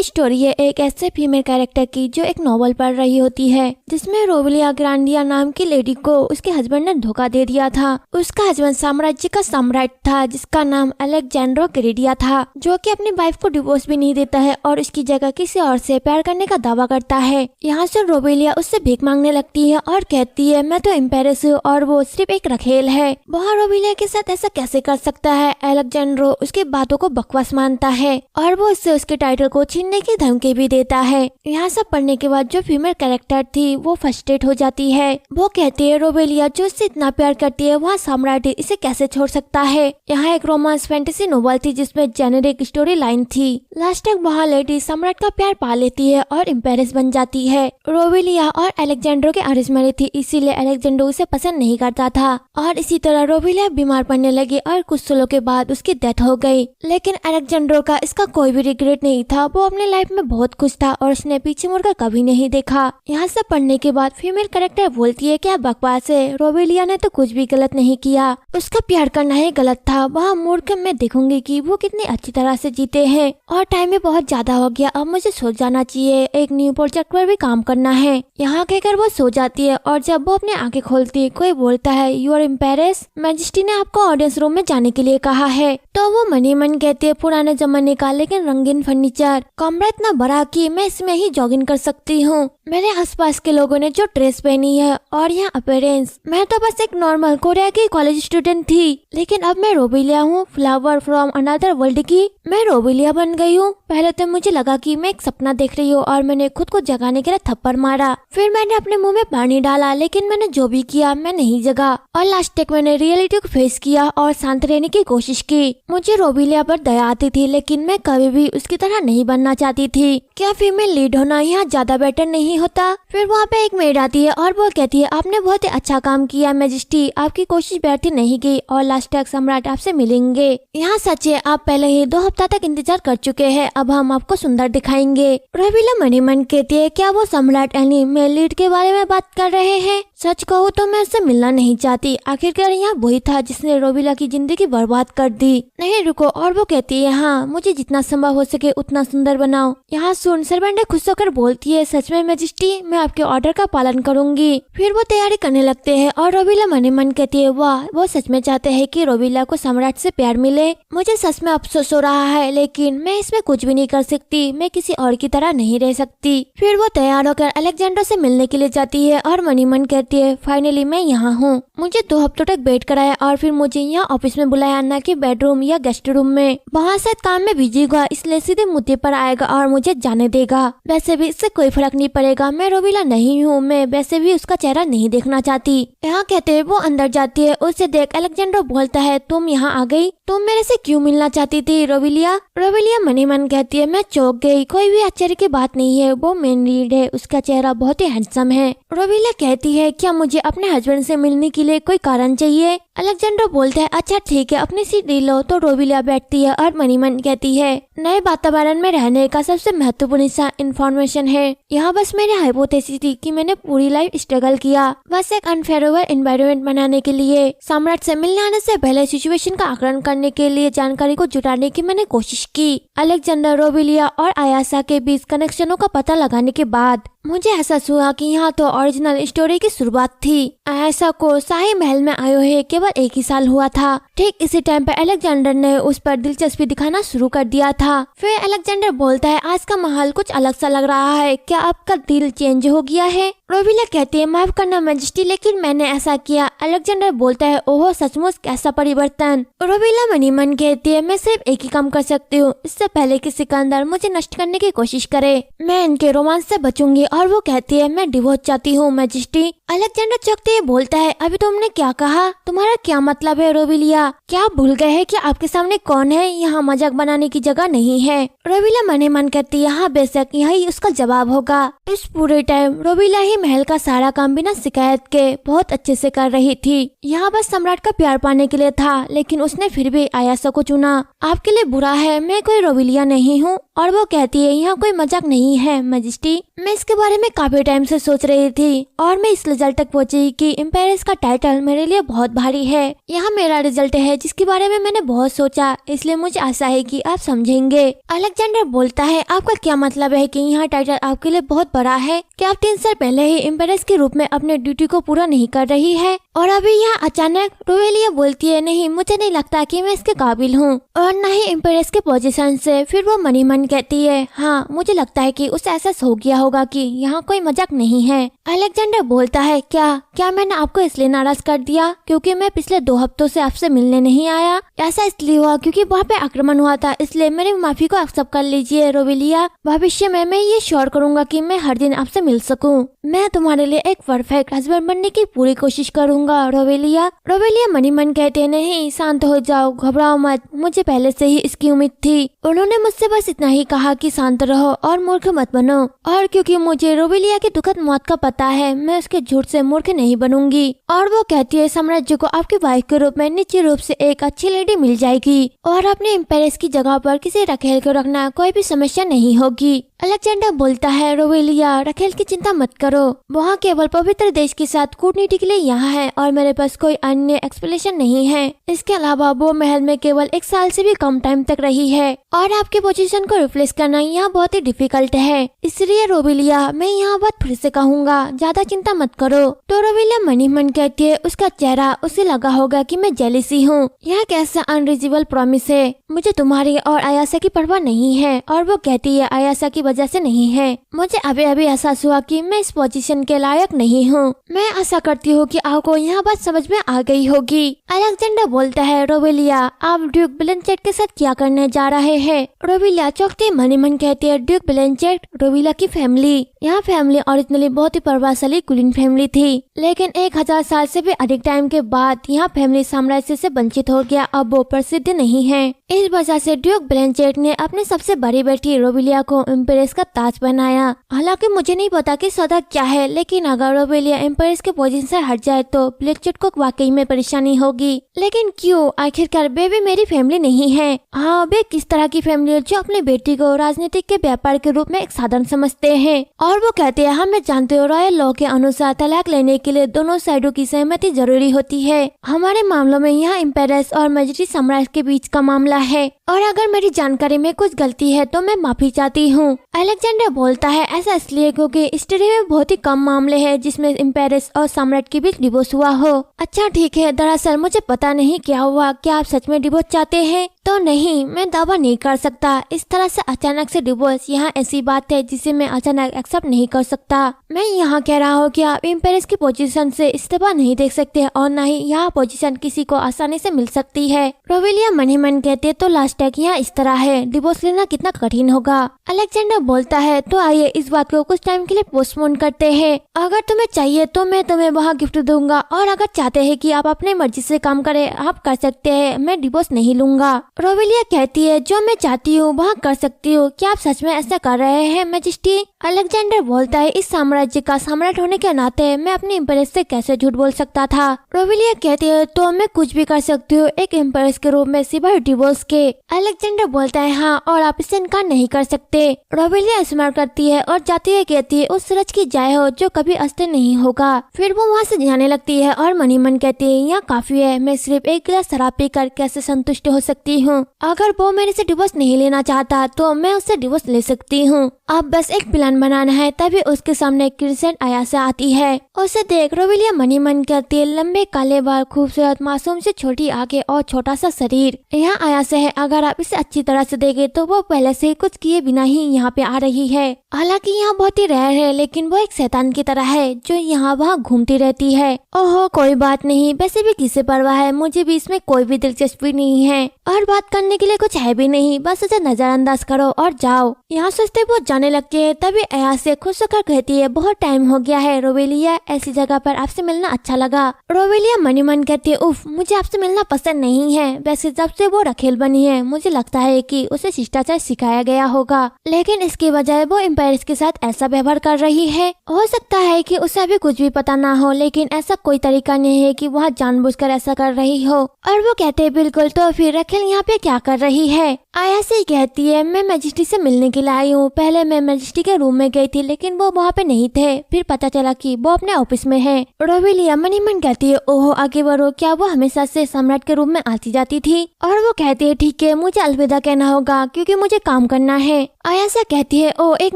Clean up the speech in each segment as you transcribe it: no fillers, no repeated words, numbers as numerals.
ये स्टोरी है एक ऐसे फीमेल कैरेक्टर की जो एक नॉवल पढ़ रही होती है जिसमें रोबिलिया ग्रांडिया नाम की लेडी को उसके हस्बैंड ने धोखा दे दिया था। उसका हस्बैंड साम्राज्य का सम्राट था जिसका नाम अलेक्जेंड्रो ग्रेडिया था, जो कि अपनी वाइफ को डिवोर्स भी नहीं देता है और उसकी जगह किसी और से प्यार करने का दावा करता है। यहाँ से रोबिलिया उससे भीख मांगने लगती है और कहती है मैं तो एम्पेरेस हूँ और वो सिर्फ एक रखेल है। वह रोबिलिया के साथ ऐसा कैसे कर सकता है। अलेक्जेंड्रो उसकी बातों को बकवास मानता है और वो उससे उसके टाइटल को छीनने की धमकी भी देता है। यहाँ सब पढ़ने के बाद जो फीमेल कैरेक्टर थी वो फ्रस्ट्रेट हो जाती है। वो कहती है रोबिलिया जो इससे इतना प्यार करती है वहाँ सम्राट इसे कैसे छोड़ सकता है। यहाँ एक रोमांस फैंटेसी नोवेल थी जिसमें जेनेरिक स्टोरी लाइन थी। लास्ट तक वहाँ लेडी सम्राट का प्यार पा लेती है और एम्पेरेस बन जाती है। रोबिलिया और अलेक्जेंड्रो के अरेंज मैरिज थी, इसीलिए अलेक्जेंड्रो उसे पसंद नहीं करता था और इसी तरह रोबिलिया बीमार पड़ने लगी और कुछ सालों के बाद उसकी डेथ हो गई। लेकिन अलेक्जेंड्रो का इसका कोई भी रिग्रेट नहीं था। वो अपने लाइफ में बहुत खुश था और उसने पीछे मुड़कर कभी नहीं देखा। यहाँ सब पढ़ने के बाद फीमेल कैरेक्टर बोलती है क्या बकवास है, रोबिलिया ने तो कुछ भी गलत नहीं किया, उसका प्यार करना ही गलत था। वहाँ मुड़कर मैं देखूंगी कि वो कितनी अच्छी तरह से जीते हैं। और टाइम भी बहुत ज्यादा हो गया, अब मुझे सो जाना चाहिए, एक न्यू प्रोजेक्ट पर भी काम करना है। यहाँ कहकर वो सो जाती है और जब वो अपनी आंखें खोलती है कोई बोलता है यू आर एम्पेरेस, मैजेस्टी ने आपको ऑडियंस रूम में जाने के लिए कहा है। तो वो मन ही मन कहती है पुराने जमाने का लेकिन रंगीन फर्नीचर, कमरा इतना बड़ा कि मैं इसमें ही जॉगिंग कर सकती हूँ। मेरे आसपास के लोगों ने जो ड्रेस पहनी है और यहाँ अपीयरेंस, मैं तो बस एक नॉर्मल कोरिया की कॉलेज स्टूडेंट थी, लेकिन अब मैं रोबिलिया हूँ, फ्लावर फ्रॉम अनदर वर्ल्ड की। मैं रोबिलिया बन गई हूँ। पहले तो मुझे लगा कि मैं एक सपना देख रही हूँ और मैंने खुद को जगाने के लिए थप्पड़ मारा। फिर मैंने अपने मुंह में पानी डाला, लेकिन मैंने जो भी किया मैं नहीं जगा और लास्ट तक मैंने रियलिटी को फेस किया और शांत रहने की कोशिश की। मुझे रोबिलिया पर दया आती थी लेकिन मैं कभी भी उसकी तरह नहीं बनना चाहती थी। क्या फीमेल लीड होना यहाँ ज्यादा बेटर नहीं होता। फिर वहाँ पे एक मेड आती है और वो कहती है आपने बहुत ही अच्छा काम किया मैजेस्टी, आपकी कोशिश व्यर्थ नहीं गई और लास्ट तक सम्राट आपसे मिलेंगे। यहाँ सच है आप पहले ही 2 हफ्ता तक इंतजार कर चुके हैं, अब हम आपको सुंदर दिखाएंगे। रोबिलिया मन ही मन कहती है क्या वो सम्राट यानी मेल लीड के बारे में बात कर रहे हैं। सच कहूँ तो मैं उससे मिलना नहीं चाहती, आखिरकार यहाँ वही था जिसने रोबिलिया की जिंदगी बर्बाद कर दी। नहीं रुको, और वो कहती है हाँ मुझे जितना संभव हो सके उतना सुंदर बनाओ। यहाँ सुन सर्वेंट खुश होकर बोलती है सच में मैजेस्टी, मैं आपके ऑर्डर का पालन करूंगी। फिर वो तैयारी करने लगते हैं और रोबिलिया मन ही मन कहती है वाह वो सच में चाहते हैं कि रोबिलिया को सम्राट से प्यार मिले। मुझे सच में अफसोस हो रहा है लेकिन मैं इसमें कुछ भी नहीं कर सकती, मैं किसी और की तरह नहीं रह सकती। फिर वो तैयार होकर अलेक्जेंड्रो से मिलने के लिए जाती है और मन ही मन कहती है फाइनली मैं यहाँ हूँ। मुझे 2 हफ्तों तक वेट कराया और फिर मुझे यहाँ ऑफिस में बुलाया, न कि बेडरूम या गेस्ट रूम में। वहाँ शायद काम में बिजी हुआ इसलिए सीधे मुद्दे पर आएगा और मुझे जाने देगा। वैसे भी इससे कोई फर्क नहीं पड़ेगा, मैं रोबिलिया नहीं हूँ, मैं वैसे भी उसका चेहरा नहीं देखना चाहती। यहाँ कहते हुए वो अंदर जाती है। उसे देख अलेक्जेंड्रो बोलता है तुम यहाँ आ गई, तुम मेरे से क्यों मिलना चाहती थी रोबिलिया। रोबिलिया मन ही मन कहती है मैं चौंक गई, कोई भी आश्चर्य की बात नहीं है, वो मेन लीड है, उसका चेहरा बहुत ही हैंडसम है। रोबिलिया कहती है क्या मुझे अपने हस्बैंड से मिलने के लिए कोई कारण चाहिए। अलेक्जेंड्रो बोलता है अच्छा ठीक है अपनी सीट ले लो। तो रोबिलिया बैठती है और मन ही मन कहती है नए वातावरण में रहने का सबसे महत्वपूर्ण हिस्सा इन्फॉर्मेशन है। यहाँ बस मेरी हाइपोथेसिस थी कि मैंने पूरी लाइफ स्ट्रगल किया बस एक अनफेवरेबल एनवायरनमेंट बनाने के लिए। सम्राट से मिलने आने से पहले सिचुएशन का आकलन करने के लिए जानकारी को जुटाने की मैंने कोशिश की। अलेक्जेंडर, रोबिलिया और आयासा के बीच कनेक्शनों का पता लगाने के बाद मुझे एहसास हुआ कि यहाँ तो ओरिजिनल स्टोरी की शुरुआत थी। आयासा को शाही महल में आए हुए केवल 1 ही साल हुआ था। ठीक इसी टाइम पर अलेक्जेंडर ने उस पर दिलचस्पी दिखाना शुरू कर दिया था। फिर अलेक्जेंडर बोलता है आज का महल कुछ अलग सा लग रहा है, क्या आपका दिल चेंज हो गया है। रोबिलिया कहती है माफ करना मैजेस्टी लेकिन मैंने ऐसा किया। अलेक्जेंडर बोलता है ओहो सचमुच कैसा परिवर्तन। रोबिलिया मन ही मन कहती है मैं सिर्फ एक ही काम कर सकती हूँ, इससे पहले कि सिकंदर मुझे नष्ट करने की कोशिश करे मैं इनके रोमांस से बचूंगी। और वो कहती है मैं डिवोर्स चाहती हूँ मैजेस्टी। अलेक्जेंडर चौंकते हुए बोलता है अभी तुमने क्या कहा, तुम्हारा क्या मतलब है रोबिलिया, क्या आप भूल गए हैं कि आपके सामने कौन है, यहाँ मजाक बनाने की जगह नहीं है। रोबिलिया मन ही मन कहती है हाँ बेशक यही उसका जवाब होगा। इस पूरे टाइम रोबिलिया ही महल का सारा काम बिना शिकायत के बहुत अच्छे से कर रही थी। यहाँ बस सम्राट का प्यार पाने के लिए था लेकिन उसने फिर भी आयासा को चुना। आपके लिए बुरा है, मैं कोई रोबिलिया नहीं हूँ और वो कहती है यहाँ कोई मजाक नहीं है मैजेस्टी, मैं इसके बारे में काफी टाइम से सोच रही थी और मैं इस रिजल्ट तक पहुंची कि एम्पायरस का टाइटल मेरे लिए बहुत भारी है। यहाँ मेरा रिजल्ट है जिसके बारे में मैंने बहुत सोचा, इसलिए मुझे आशा है कि आप समझेंगे। अलेक्जेंडर बोलता है आपका क्या मतलब है कि यहाँ टाइटल आपके लिए बहुत बड़ा है? क्या आप 3 साल पहले ही एम्पायरस के रूप में अपने ड्यूटी को पूरा नहीं कर रही है और अभी यहाँ अचानक? रोवेलिया बोलती है नहीं, मुझे नहीं लगता कि मैं इसके काबिल हूँ और न ही एम्पायरस के पोजीशन से। फिर वो मनी मन कहती है हाँ मुझे लगता है कि उसे एहसास हो गया होगा कि यहाँ कोई मजाक नहीं है। अलेक्जेंडर बोलता है क्या मैंने आपको इसलिए नाराज कर दिया क्योंकि मैं पिछले 2 हफ्तों से आपसे मिलने नहीं आया? ऐसा इसलिए हुआ क्योंकि वहाँ पे आक्रमण हुआ था, इसलिए मेरी माफी को एक्सेप्ट कर लीजिए रोवेलिया। भविष्य में मैं ये श्योर करूंगा कि मैं हर दिन आपसे मिल सकूं। मैं तुम्हारे लिए एक परफेक्ट हस्बैंड बनने की पूरी कोशिश करूंगा रोवेलिया। रोवेलिया मनी मन कहते नहीं, शांत हो जाओ, घबराओ मत, मुझे पहले से ही इसकी उम्मीद थी। उन्होंने मुझसे बस इतना ही कहा कि शांत रहो और मूर्ख मत बनो, और क्योंकि मुझे रोवेलिया की दुखद मौत का पता है मैं उसके झूठ से मूर्ख नहीं बनूंगी। और वो कहती है साम्राज्य को आपकी वाइफ के रूप में निश्चित रूप से एक अच्छी लेडी मिल जाएगी और अपने एम्पायरस की जगह पर किसी रखेल को रखना कोई भी समस्या नहीं होगी। अलेक्जेंडर बोलता है रोवेलिया रखेल की चिंता मत करो, वहाँ केवल पवित्र देश के साथ कूटनीति के लिए यहाँ है और मेरे पास कोई अन्य एक्सप्लेनेशन नहीं है। इसके अलावा वो महल में केवल 1 साल से भी कम टाइम तक रही है और आपके पोजीशन को रिप्लेस करना यहाँ बहुत ही डिफिकल्ट है। इसलिए रोवेलिया मैं यहाँ बात फिर से कहूँगा, ज्यादा चिंता मत करो। तो रोवेलिया मनी मन कहती है उसका चेहरा उसे लगा होगा कि मैं जेलिसी हूँ। यह कैसा अनरिजिबल प्रॉमिस है, मुझे तुम्हारी और आयासा की परवाह नहीं है। और वो कहती है आयासा की वजह से नहीं है, मुझे अभी अभी एहसास हुआ कि मैं इस पोजीशन के लायक नहीं हूँ। मैं आशा करती हूँ कि आपको यह बात समझ में आ गई होगी। अलेक्जेंडर बोलता है रोवेलिया आप ड्यूक ब्लेंचेट के साथ क्या करने जा रहे हैं? रोवेलिया चौंकती मनी मन कहती है ड्यूक ब्लेंचेट रोवेलिया की फैमिली। यह फैमिली ओरिजिनली बहुत ही प्रभावशाली कुलीन फैमिली थी, लेकिन 1000 साल से भी अधिक टाइम के बाद यह फैमिली साम्राज्य से वंचित हो गया। अब वो प्रसिद्ध नहीं है। इस वजह से ड्यूक ब्लेंचेट ने अपनी सबसे बड़ी बेटी रोवेलिया को एम्पायरस का ताज बनाया। हालांकि मुझे नहीं पता कि सौदा क्या है, लेकिन अगर रोवेलिया एम्पायरस के पोजीशन से हट जाए तो ब्लेंचेट को वाकई में परेशानी होगी। लेकिन क्यों? आखिरकार बेबी मेरी फैमिली नहीं है। हाँ, वे किस तरह की फैमिली है जो अपनी बेटी को राजनीतिक के व्यापार के रूप में एक साधन समझते हैं? और वो कहते हैं हमें जानते हो रॉयल लॉ के अनुसार तलाक लेने के लिए दोनों साइडों की सहमति जरूरी होती है। हमारे मामलों में यहाँ एम्पायरस और मैजेस्टी साम्राज्य के बीच का मामला है और अगर मेरी जानकारी में कुछ गलती है तो मैं माफी चाहती हूँ। अलेक्जेंडर बोलता है ऐसा इसलिए क्योंकि हिस्ट्री में बहुत ही कम मामले हैं जिसमें एम्पायरस और सम्राट के बीच डिवोर्स हुआ हो। अच्छा ठीक है, दरअसल मुझे पता नहीं क्या हुआ, क्या आप सच में डिवोर्स चाहते हैं? तो नहीं, मैं दावा नहीं कर सकता। इस तरह से अचानक से डिवोर्स यहाँ ऐसी बात है जिसे मैं अचानक एक्सेप्ट नहीं कर सकता। मैं यहाँ कह रहा हूँ कि आप एम्पायरस की पोजीशन से इस्तीफा नहीं दे सकते और न ही यह पोजीशन किसी को आसानी से मिल सकती है। रोवेलिया मन ही मन कहते तो लास्ट तक यहाँ इस तरह है, डिवोर्स लेना कितना कठिन होगा। अलेक्जेंडर बोलता है तो आइए इस बात को कुछ टाइम के लिए पोस्टपोन करते हैं। अगर तुम्हें चाहिए तो मैं तुम्हें वहाँ गिफ्ट दूंगा और अगर चाहते हैं कि आप अपनी मर्जी से काम करें आप कर सकते हैं, मैं डिवोर्स नहीं लूंगा। रोवेलिया कहती है जो मैं चाहती हूँ वहाँ कर सकती हूँ, क्या आप सच में ऐसा कर रहे हैं मैजेस्टी? अलेक्जेंडर बोलता है इस साम्राज्य का सम्राट होने के नाते मैं अपनी एम्पायरस से कैसे झूठ बोल सकता था? रोवेलिया कहती है तो मैं कुछ भी कर सकती हूँ एक एम्पायरस के रूप में सिवाय डिवोर्स के। अलेक्जेंडर बोलता है हाँ, और आप इससे इनकार नहीं कर सकते। रोवेलिया स्मार्ट करती है और जाती है कहती है उस सूरज की जय हो जो कभी अस्त नहीं होगा। फिर वो वहाँ से जाने लगती है और मनी मन कहती है यहाँ काफी है, मैं सिर्फ एक गिलास शराब पीकर कैसे संतुष्ट हो सकती हूँ? अगर वो मेरे से डिवोर्स नहीं लेना चाहता तो मैं उससे डिवोर्स ले सकती हूँ। अब बस एक प्लान बनाना है। तभी उसके सामने क्रिसेंट आयासा आती है। उसे देख रोवेलिया मनी मन कहती है लंबे काले बाल, खूबसूरत मासूम से छोटी आंखें और छोटा सा शरीर। यहाँ आयासा है, अगर आप इसे अच्छी तरह से देखें तो वो पहले से कुछ किए बिना ही यहाँ पे आ रही है। हालांकि यहाँ बहुत ही रेयर है लेकिन वो एक शैतान की तरह है जो यहाँ वहाँ घूमती रहती है। ओहो कोई बात नहीं, वैसे भी किसे परवाह है, मुझे भी इसमें कोई भी दिलचस्पी नहीं है और बात करने के लिए कुछ है भी नहीं, बस उसे नजरअंदाज करो और जाओ। यहाँ सोचते वो जाने लगते है। तभी आयासा से खुश होकर कहती है बहुत टाइम हो गया है रोवेलिया, ऐसी जगह पर आपसे मिलना अच्छा लगा। रोवेलिया मनी मन कहती है उफ, मुझे आपसे मिलना पसंद नहीं है। वैसे जब से वो रखेल बनी है मुझे लगता है कि उसे शिष्टाचार सिखाया गया होगा, लेकिन इसके बजाय वो एम्पायर्स के साथ ऐसा व्यवहार कर रही है। हो सकता है कि उसे अभी कुछ भी पता ना हो, लेकिन ऐसा कोई तरीका नहीं है कि वह जानबूझकर ऐसा कर रही हो। और वो कहते हैं बिल्कुल, तो फिर रखेल यहाँ पे क्या कर रही है? आयासा कहती है मैं मैजेस्टी से मिलने के लिए आई हूँ। पहले मैं मैजेस्टी के रूम में गई थी, लेकिन वो वहाँ पे नहीं थे। फिर पता चला कि वो अपने ऑफिस में है। रोवेलिया मन ही मन कहती है ओहो आगे बढ़ो, क्या वो हमेशा से सम्राट के रूम में आती जाती थी? और वो कहती है ठीक है, मुझे अलविदा कहना होगा क्योंकि मुझे काम करना है। आयासा कहती है ओ एक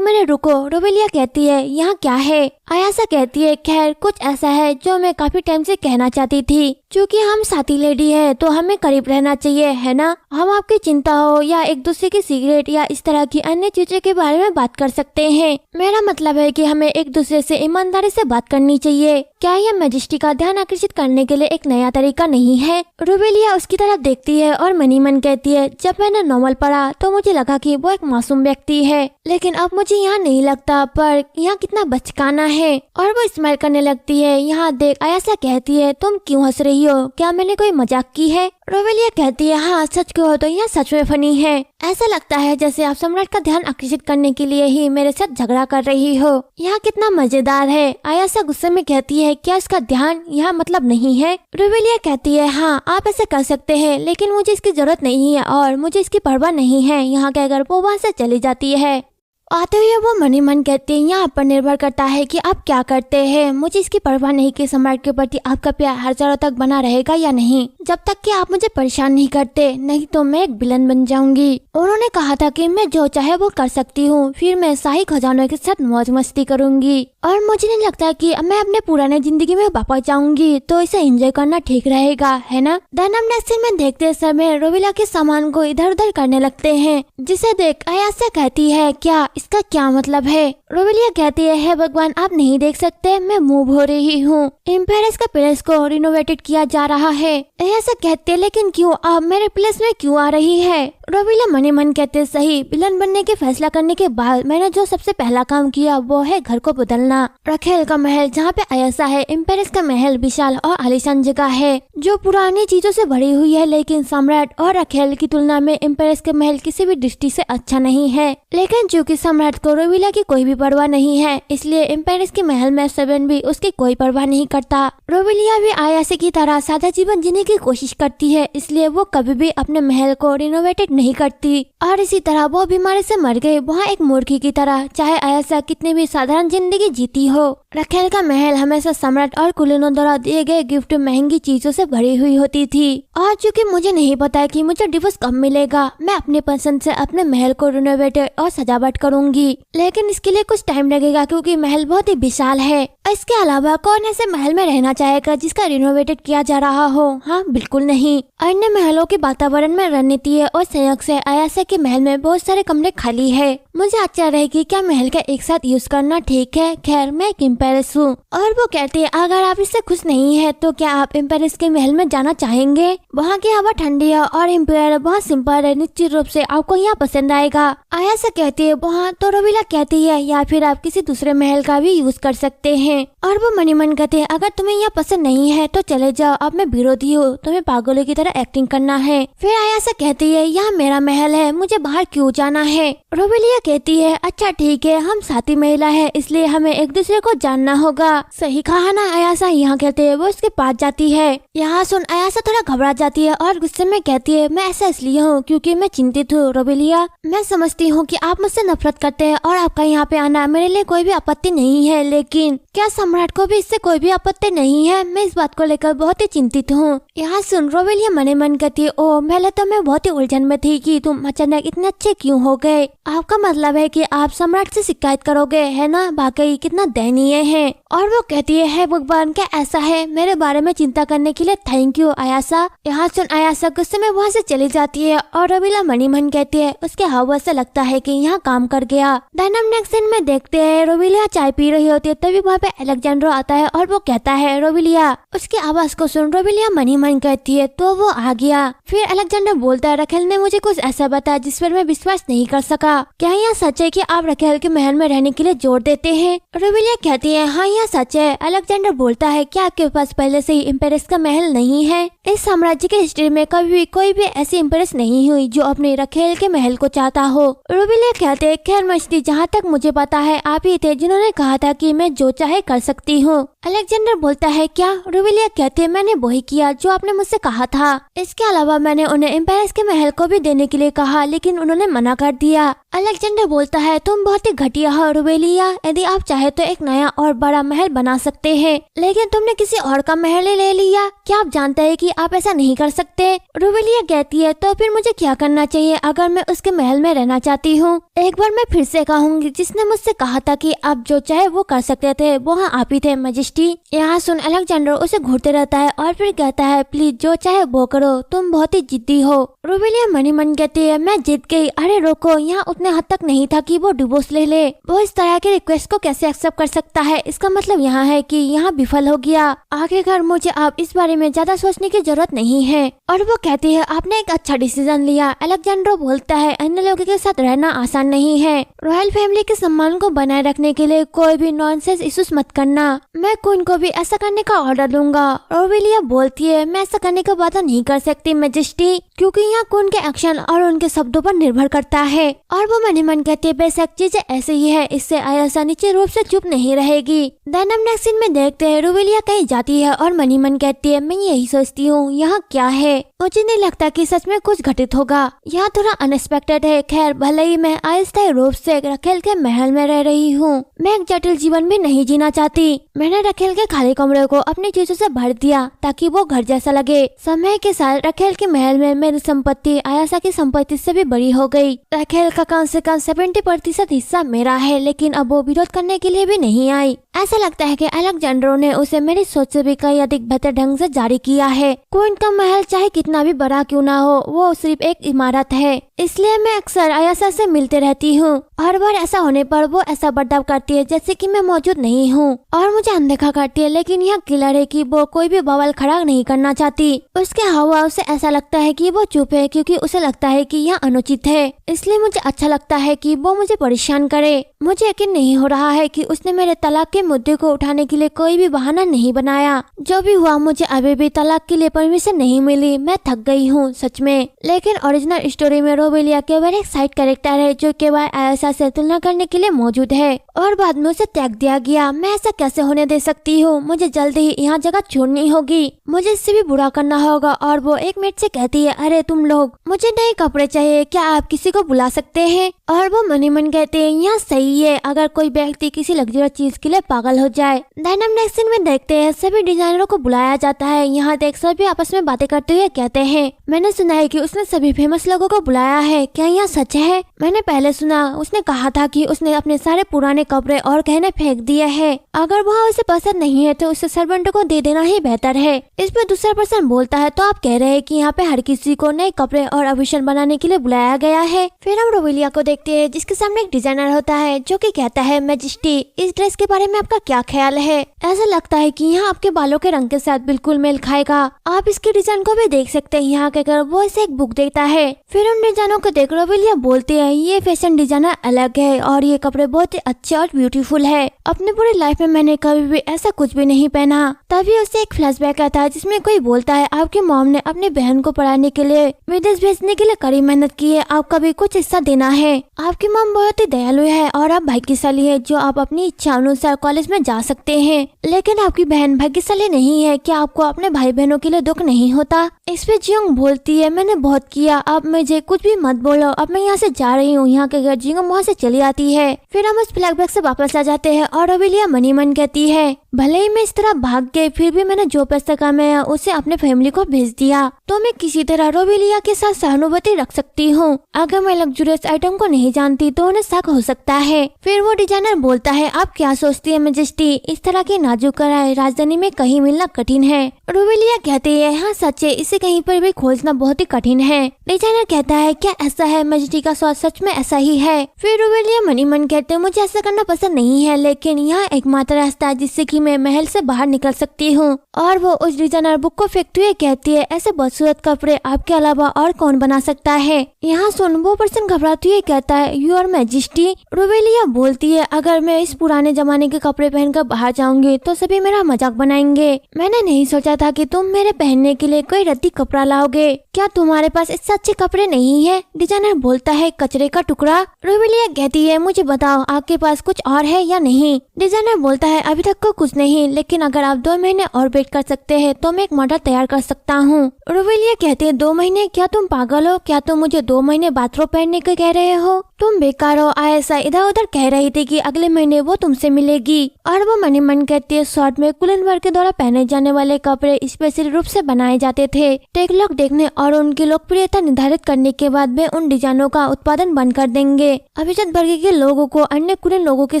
मिनट रुको। रोवेलिया कहती है यहाँ क्या है? आयासा कहती है खैर कुछ ऐसा है जो मैं काफी टाइम से कहना चाहती थी। क्योंकि हम साथी लेडी है तो हमें करीब रहना चाहिए, है ना? हम आपकी चिंता हो या एक दूसरे की सिगरेट या इस तरह की अन्य चीजों के बारे में बात कर सकते हैं। मेरा मतलब है कि हमें एक दूसरे से ईमानदारी से बात करनी चाहिए। क्या यह मैजेस्टी का ध्यान आकर्षित करने के लिए एक नया तरीका नहीं है? रोवेलिया उसकी तरफ देखती है और मनी मन कहती है जब मैंने नॉवल पढ़ा तो मुझे लगा कि वो एक मासूम व्यक्ति है, लेकिन अब मुझे यहाँ नहीं लगता। पर यहाँ कितना बचकाना है। और वो स्माइल करने लगती है। यहाँ देख, आयासा कहती है तुम क्यों हंस रही हो? क्या मैंने कोई मजाक की है? रोवेलिया कहती है हाँ सच कहो तो यह सच में फनी है। ऐसा लगता है जैसे आप सम्राट का ध्यान आकर्षित करने के लिए ही मेरे साथ झगड़ा कर रही हो। यह कितना मजेदार है। आयासा गुस्से में कहती है क्या इसका ध्यान यहाँ मतलब नहीं है? रोवेलिया कहती है हाँ आप ऐसे कर सकते हैं, लेकिन मुझे इसकी जरूरत नहीं है और मुझे इसकी परवाह नहीं है। यहाँ कहकर वो वहाँ से चली जाती है। आते हुए वो मन ही मन कहते हैं यहाँ पर निर्भर करता है कि आप क्या करते हैं। मुझे इसकी परवाह नहीं कि सम्राट के प्रति आपका प्यार हर जगह तक बना रहेगा या नहीं, जब तक कि आप मुझे परेशान नहीं करते, नहीं तो मैं एक विलन बन जाऊंगी। उन्होंने कहा था कि मैं जो चाहे वो कर सकती हूँ, फिर मैं शाही खजानों के साथ मौज मस्ती करूंगी और मुझे नहीं लगता कि मैं अपने पुराने जिंदगी में वापस जाऊंगी, तो इसे एंजॉय करना ठीक रहेगा, है ना? डायनाम नेक्स्ट सीन में देखते समय रोवेलिया के सामान को इधर उधर करने लगते हैं, जिसे देख आयासा कहती है क्या इसका क्या मतलब है? रोवेलिया कहती है भगवान आप नहीं देख सकते, मैं मूव हो रही हूँ। एम्पायर्स का पैलेस को रिनोवेटेड किया जा रहा है। ऐसा कहते हैं लेकिन क्यों आप मेरे प्लेस में क्यों आ रही है? रोवेलिया मने मन कहते सही, विलन बनने के फैसला करने के बाद मैंने जो सबसे पहला काम किया वो है घर को बदलना। रखेल का महल जहाँ पे आयासा है, एम्पायर्स का महल विशाल और आलीशान जगह है जो पुरानी चीजों से भरी हुई है, लेकिन सम्राट और रखेल की तुलना में एम्पायर्स के महल किसी भी दृष्टि से अच्छा नहीं है। लेकिन चूँकि सम्राट को रोवेलिया की कोई भी परवाह नहीं है, इसलिए एम्पायर्स के महल में सेवन भी उसकी कोई परवाह नहीं करता। रोवेलिया भी आयासा की तरह सादा जीवन जीने की कोशिश करती है, इसलिए वो कभी भी अपने महल को रिनोवेटेड नहीं करती। और इसी तरह वो बीमारी से मर गई, वहाँ एक मूर्खी की तरह, चाहे आयासा कितनी भी साधारण जिंदगी जीती हो। रखेल का महल हमेशा सम्राट और कुलीनों द्वारा दिए गए गिफ्ट महंगी चीजों से भरी हुई होती थी। और चूँकि मुझे नहीं पता कि मुझे डिवोर्स कब मिलेगा, मैं अपनी पसंद से अपने महल को रिनोवेटेड और सजावट करूंगी, लेकिन इसके लिए कुछ टाइम लगेगा क्योंकि महल बहुत ही विशाल है। इसके अलावा कौन ऐसे महल में रहना चाहेगा जिसका रिनोवेटेड किया जा रहा हो? हाँ बिल्कुल नहीं। अन्य महलों के वातावरण में रणनीति और संयोग से आयासा के महल में बहुत सारे कमरे खाली है। मुझे आश्चर्य है कि क्या महल का एक साथ यूज करना ठीक है। खैर मैं एक एम्पायर्स हूँ। और वो कहते हैं अगर आप इससे खुश नहीं है तो क्या आप एम्पायर्स के महल में जाना चाहेंगे? वहाँ की हवा ठंडी है और एम्पायर बहुत सिंपल है, निश्चित रूप से आपको यहाँ पसंद आएगा। आयासा कहती है वहाँ, तो रोवेलिया कहती है या फिर आप किसी दूसरे महल का भी यूज कर सकते हैं। और वो मनी मन कहते हैं अगर तुम्हें यह पसंद नहीं है तो चले जाओ, अब मैं विरोधी हूँ, तुम्हें पागलों की तरह एक्टिंग करना है। फिर आयासा कहती है यह मेरा महल है, मुझे बाहर क्यों जाना है? रोवेलिया कहती है अच्छा ठीक है, हम साथी महिला है, इसलिए हमें एक दूसरे को जानना होगा। सही कहा ना आयासा? यहाँ कहते है वो उसके पास जाती है। यहाँ सुन आयासा थोड़ा घबरा जाती है और गुस्से में कहती है मैं ऐसा इसलिए हूँ क्योंकि मैं चिंतित हूँ। रोवेलिया मैं समझती हूँ कि आप मुझसे नफरत करते हैं और आपका यहाँ पे आना मेरे लिए कोई भी आपत्ति नहीं है, लेकिन क्या सम्राट को भी इससे कोई भी आपत्ति नहीं है? मैं इस बात को लेकर बहुत ही चिंतित हूँ। यहाँ सुन रोवेलिया मने मन कहती है ओ पहले तो मैं बहुत ही उलझन में थी कि तुम अचानक इतने अच्छे क्यों हो गए। आपका मतलब है कि आप सम्राट से शिकायत करोगे, है ना? वाकई कितना दयनीय है। और वो कहती है भगवान क्या ऐसा है? मेरे बारे में चिंता करने के लिए थैंक यू आयासा। यहाँ सुन आयासा गुस्से में वहाँ से चली जाती है और रोवेलिया मनी मन कहती है उसके हाव से लगता है कि यहाँ काम कर गया। डायनाम नेक्स्ट सीन में देखते हैं रोवेलिया चाय पी रही होती है, तभी वहाँ पे अलेक्जेंड्रो आता है और वो कहता है रोवेलिया। उसकी आवाज को सुन रोवेलिया मनी मन कहती है तो वो आ गया। फिर अलेक्जेंडर बोलता है रखेल ने मुझे कुछ ऐसा बताया जिस पर मैं विश्वास नहीं कर सका। क्या यह सच है कि आप रखेल के महल में रहने के लिए जोर देते हैं? रोवेलिया कहती है हाँ यह सच है। अलेक्जेंडर बोलता है क्या आपके पास पहले से ही एम्पायर्स का महल नहीं है? इस साम्राज्य के हिस्ट्री में कभी भी कोई भी ऐसी इम्प्रेस नहीं हुई जो अपने रखेल के महल को चाहता हो। रूबिलिया कहते हैं, खैर मछली, जहाँ तक मुझे पता है आप ही थे जिन्होंने कहा था कि मैं जो चाहे कर सकती हूँ। अलेक्जेंडर बोलता है, क्या? रूबिलिया कहते हैं, मैंने वही किया जो आपने मुझसे कहा था। इसके अलावा मैंने उन्हें एम्पायर्स के महल को भी देने के लिए कहा, लेकिन उन्होंने मना कर दिया। अलेक्जेंडर बोलता है, तुम बहुत ही घटिया हो रूबिलिया, यदि आप चाहे तो एक नया और बड़ा महल बना सकते हैं, लेकिन तुमने किसी और का महल ले लिया। क्या आप जानते हैं कि आप ऐसा नहीं कर सकते? रूबिलिया कहती है, तो फिर मुझे क्या करना चाहिए अगर मैं उसके महल में रहना चाहती हूँ? एक बार मैं फिर से कहूँगी, जिसने मुझसे कहा था कि आप जो चाहे वो कर सकते थे, वो हाँ आप ही थे मैजेस्टी। यहाँ सुन अलेक्जेंडर उसे घूरते रहता है और फिर कहता है, प्लीज जो चाहे वो करो, तुम बहुत ही जिद्दी हो। रूबिलिया मनी मन कहती है, मैं जीत गई। अरे रोको, यहाँ उतने हद तक नहीं था कि वो डिवोर्स ले ले। वो इस तरह के रिक्वेस्ट को कैसे एक्सेप्ट कर सकता है? इसका मतलब यहाँ है कि यहाँ विफल हो गया। आखिरकार मुझे अब इस बारे में ज्यादा सोचने की जरूरत नहीं है। और वो कहती है, आपने एक अच्छा डिसीजन लिया। अलेक्जेंड्रो बोलता है, अन्य लोगों के साथ रहना आसान नहीं है। रॉयल फैमिली के सम्मान को बनाए रखने के लिए कोई भी नॉनसेंस इश्यूज मत करना। मैं क्वीन को भी ऐसा करने का ऑर्डर दूंगा। रूबिलिया बोलती है, मैं ऐसा करने का वादा नहीं कर सकती मैजेस्टी, क्योंकि यहाँ क्वीन के एक्शन और उनके शब्दों पर निर्भर करता है। और वो मन ही मन कहती है, बेशक चीजें ऐसे ही है, इससे आयशा निश्चित रूप से चुप नहीं रहेगी। देन हम नेक्स्ट सीन में देखते हैं रूबिलिया कहीं जाती है और मन ही मन कहती है, मैं यही सोचती हूँ यहाँ क्या है, मुझे नहीं लगता कि सच में कुछ घटित होगा। यहाँ थोड़ा अनएक्सपेक्टेड है। खैर भले ही मैं अस्थायी रूप से रखेल के महल में रह रही हूँ, मैं एक जटिल जीवन भी नहीं जीना चाहती। मैंने रखेल के खाली कमरे को अपनी चीजों से भर दिया ताकि वो घर जैसा लगे। समय के साथ रखेल के महल में मेरी संपत्ति आयशा की संपत्ति से भी बड़ी हो गई। रखेल का कम से कम 70% हिस्सा मेरा है, लेकिन अब वो विरोध करने के लिए भी नहीं आई। ऐसा लगता है कि अलेक्जेंड्रो ने उसे मेरी सोच से भी कई अधिक बेहतर ढंग से जारी किया है। क्वीन का महल चाहे कितना भी बड़ा क्यों ना हो, वो सिर्फ एक इमारत है। इसलिए मैं अक्सर आयशा से मिलते रहती हूँ। हर बार ऐसा होने पर वो ऐसा बर्ताव करती है जैसे कि मैं मौजूद नहीं हूँ और मुझे अनदेखा करती है, लेकिन यह क्लियर है कि वो कोई भी बवाल खड़ा नहीं करना चाहती। उसके हावभाव से ऐसा लगता है कि वो चुप है, क्योंकि उसे लगता है कि यह अनुचित है। इसलिए मुझे अच्छा लगता है कि वो मुझे परेशान करे। मुझे यकीन नहीं हो रहा है कि उसने मेरे तलाक के मुद्दे को उठाने के लिए कोई भी बहाना नहीं बनाया। जो भी हुआ, मुझे अभी भी तलाक के लिए परमिशन नहीं मिली। मैं थक गई हूँ सच में। लेकिन ओरिजिनल स्टोरी में रूबिलिया केवल एक साइड कैरेक्टर है जो केवल आयशा से तुलना करने के लिए मौजूद है और बाद में उसे त्याग दिया गया। मैं ऐसा कैसे होने दे सकती हूँ? मुझे जल्दी ही यहाँ जगह छोड़नी होगी। मुझे इससे भी बुरा करना होगा। और वो एक मिनट से कहती है, अरे तुम लोग, मुझे नए कपड़े चाहिए, क्या आप किसी को बुला सकते हैं? और वो मन ही मन कहते हैं, यहाँ सही है अगर कोई व्यक्ति किसी लग्जरी चीज के लिए पागल हो जाए। देन हम नेक्स्ट सीन में देखते हैं सभी डिजाइनरों को बुलाया जाता है। यहाँ देख सभी आपस में बातें करते हुए कहते हैं, मैंने सुना है कि उसने सभी फेमस लोगों को बुलाया है, क्या यह सच है? मैंने पहले सुना उसने कहा था कि उसने अपने सारे पुराने कपड़े और गहने फेंक दिए हैं। अगर वहाँ उसे पसंद नहीं है तो उसे सर्वेंट को दे देना ही बेहतर है। इस पर दूसरा पर्सन बोलता है, तो आप कह रहे हैं कि यहाँ पे हर किसी को नए कपड़े और आभूषण बनाने के लिए बुलाया गया है? फिर हम रूबिलिया को देखते हैं जिसके सामने एक डिजाइनर होता है जो कि कहता है, मैजेस्टी इस ड्रेस के बारे में आपका क्या ख्याल है? ऐसा लगता है कि यहाँ आपके बालों के रंग के साथ बिल्कुल मेल खाएगा। आप इसके डिजाइन को भी देख सकते हैं। यहाँ कहकर वो इसे एक बुक देता है। फिर उन डिजाइनों को देख रूबिलिया बोलती है, ये फैशन डिजाइनर अलग है और ये कपड़े बहुत ही अच्छे और ब्यूटीफुल है। अपनी पूरी लाइफ में मैंने कभी भी ऐसा कुछ भी नहीं पहना। तभी उसे एक फ्लैशबैक आता है जिसमें कोई बोलता है, आपकी मॉम ने अपनी बहन को पढ़ाने के लिए विदेश भेजने के लिए कड़ी मेहनत की है, आपका भी कुछ हिस्सा देना है। आपकी मॉम बहुत ही दयालु है और आप भाग्यशाली है जो आप अपनी इच्छा अनुसार कॉलेज में जा सकते हैं, लेकिन आपकी बहन भाग्यशाली नहीं है। क्या आपको अपने भाई बहनों के लिए दुख नहीं होता? इस पे जियोंग बोलती है, मैंने बहुत किया, अब मुझे कुछ भी मत बोलो, अब मैं यहाँ से जा रही हूँ। यहाँ के घर जियोंग वहाँ से चली आती है। फिर हम उस फ्लैशबैक से वापस आ जाते हैं और रूबिलिया मनी मन कहती है, भले ही मैं इस तरह भाग गई, फिर भी मैंने जो पैसा कमाया उसे अपने फैमिली को भेज दिया, तो मैं किसी तरह रूबिलिया के साथ सहानुभूति रख सकती हूँ। अगर मैं लग्जरियस आइटम को नहीं जानती तो उन्हें शक हो सकता है। फिर वो डिजाइनर बोलता है, आप क्या सोचती है मैजेस्टी, इस तरह की नाजुक कढ़ाई राजधानी में कहीं मिलना कठिन है? रूबिलिया कहती है, हाँ सच है, इसे कहीं पर भी खोजना बहुत ही कठिन है। डिजाइनर कहता है, क्या ऐसा है? मैजेस्टी का स्वाद सच में ऐसा ही है? फिर रूबिलिया मनी मन कहते हैं, मुझे ऐसा करना पसंद नहीं है, लेकिन लेकिन यहाँ एकमात्र रास्ता है जिससे कि मैं महल से बाहर निकल सकती हूँ। और वो उस डिजाइनर बुक को फेंकते हुए कहती है, ऐसे बदसूरत कपड़े आपके अलावा और कौन बना सकता है। यहाँ सुन वो पर्सन घबराते हुए कहता है, योर मैजेस्टी। रोवेलिया बोलती है, अगर मैं इस पुराने जमाने के कपड़े पहनकर बाहर जाऊंगी तो सभी मेरा मजाक बनाएंगे। मैंने नहीं सोचा था कि तुम मेरे पहनने के लिए कोई रद्दी कपड़ा लाओगे। क्या तुम्हारे पास इससे अच्छे कपड़े नहीं है? डिजाइनर बोलता है, कचरे का टुकड़ा। रोवेलिया कहती है, मुझे बताओ आपके पास कुछ और है या नहीं? डिजाइनर बोलता है, अभी तक को कुछ नहीं, लेकिन अगर आप 2 महीने और वेट कर सकते हैं तो मैं एक मॉडल तैयार कर सकता हूँ। रोवेलिया कहती है, 2 महीने? क्या तुम पागल हो? क्या तुम मुझे 2 महीने बाथरोब पहनने के कह रहे हो? तुम बेकार हो। आयशा इधर उधर कह रही थी कि अगले महीने वो तुमसे मिलेगी। और वो मन ही मन कहती है, शॉर्ट में कुलन के द्वारा पहने जाने वाले कपड़े स्पेशल रूप से बनाए जाते थे। टेकलॉग देखने और उनकी लोकप्रियता निर्धारित करने के बाद वे उन डिजाइनों का उत्पादन बंद कर देंगे। अभिजात वर्ग के लोगों को अन्य कुलीन लोगों के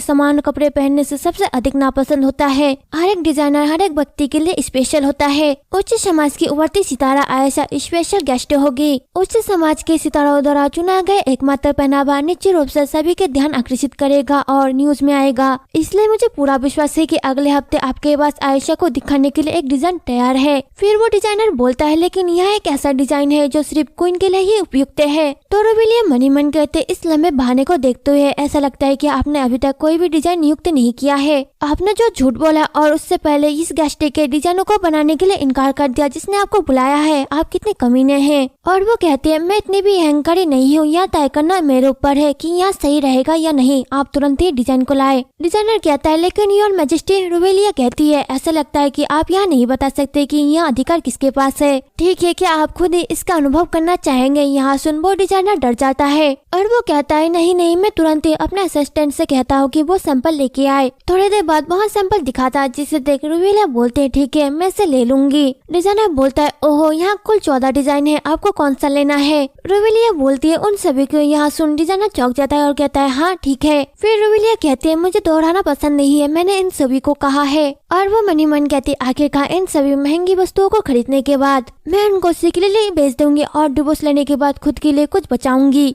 समान कपड़े पहनने से सबसे अधिक नापसंद होता है। हर एक डिजाइनर हर एक व्यक्ति के लिए स्पेशल होता है। उच्च समाज की उभरती सितारा आयशा स्पेशल गेस्ट होगी। उच्च समाज के सितारों द्वारा चुना गया एकमात्र पहनावा निश्चित रूप से सभी के ध्यान आकर्षित करेगा और न्यूज में आएगा। इसलिए मुझे पूरा विश्वास है कि अगले हफ्ते आपके पास आयशा को दिखाने के लिए एक डिजाइन तैयार है। फिर वो डिजाइनर बोलता है, लेकिन यह एक ऐसा डिजाइन है जो सिर्फ क्वीन के लिए ही उपयुक्त है। तो रोवेलिया मनी मन कहते, इस लंबे बहाने को देखते हुए ऐसा लगता है कि आपने अभी तक कोई भी डिजाइन नियुक्त नहीं किया है। आपने जो झूठ बोला और उससे पहले इस गेस्ट के डिजाइनों को बनाने के लिए इनकार कर दिया जिसने आपको बुलाया है, आप कितने कमीने हैं। और वो कहते हैं, मैं इतनी भी अहंकारी नहीं हूँ, यह तय करना मेरे ऊपर है कि यह सही रहेगा या नहीं। आप तुरंत ही डिजाइन को लाए। डिजाइनर कहता है, लेकिन योर मैजेस्टी। रोवेलिया कहती है, ऐसा लगता है कि आप यह नहीं बता सकते कि यह अधिकार किसके पास है। ठीक है, क्या आप खुद ही इसका अनुभव करना चाहेंगे? यहाँ सुन वो डिजाइनर डर जाता है और वो कहता है, नहीं, मैं तुरंत ही अपने असिस्टेंट से कहता हूँ कि वो सैंपल लेके आए। थोड़ी देर बाद वहाँ सैंपल दिखाता, जिसे देख रोवेलिया बोलते हैं, ठीक है, मैं इसे ले लूंगी। डिजाइनर बोलता है, ओहो, यहाँ कुल 14 डिजाइन है, आपको कौन सा लेना है? रोवेलिया बोलती है, उन सभी को। यहाँ सुन डिजाइनर चौंक जाता है और कहता है, हाँ ठीक है। फिर रोवेलिया कहती है, मुझे दोहराना पसंद नहीं है, मैंने इन सभी को कहा है। और वो मनी मन कहती है, आखिरकार इन सभी महंगी वस्तुओं को खरीदने के बाद मैं उनको उसी के लिए बेच दूंगी और डिवोर्स लेने के बाद खुद के लिए कुछ बचाऊंगी।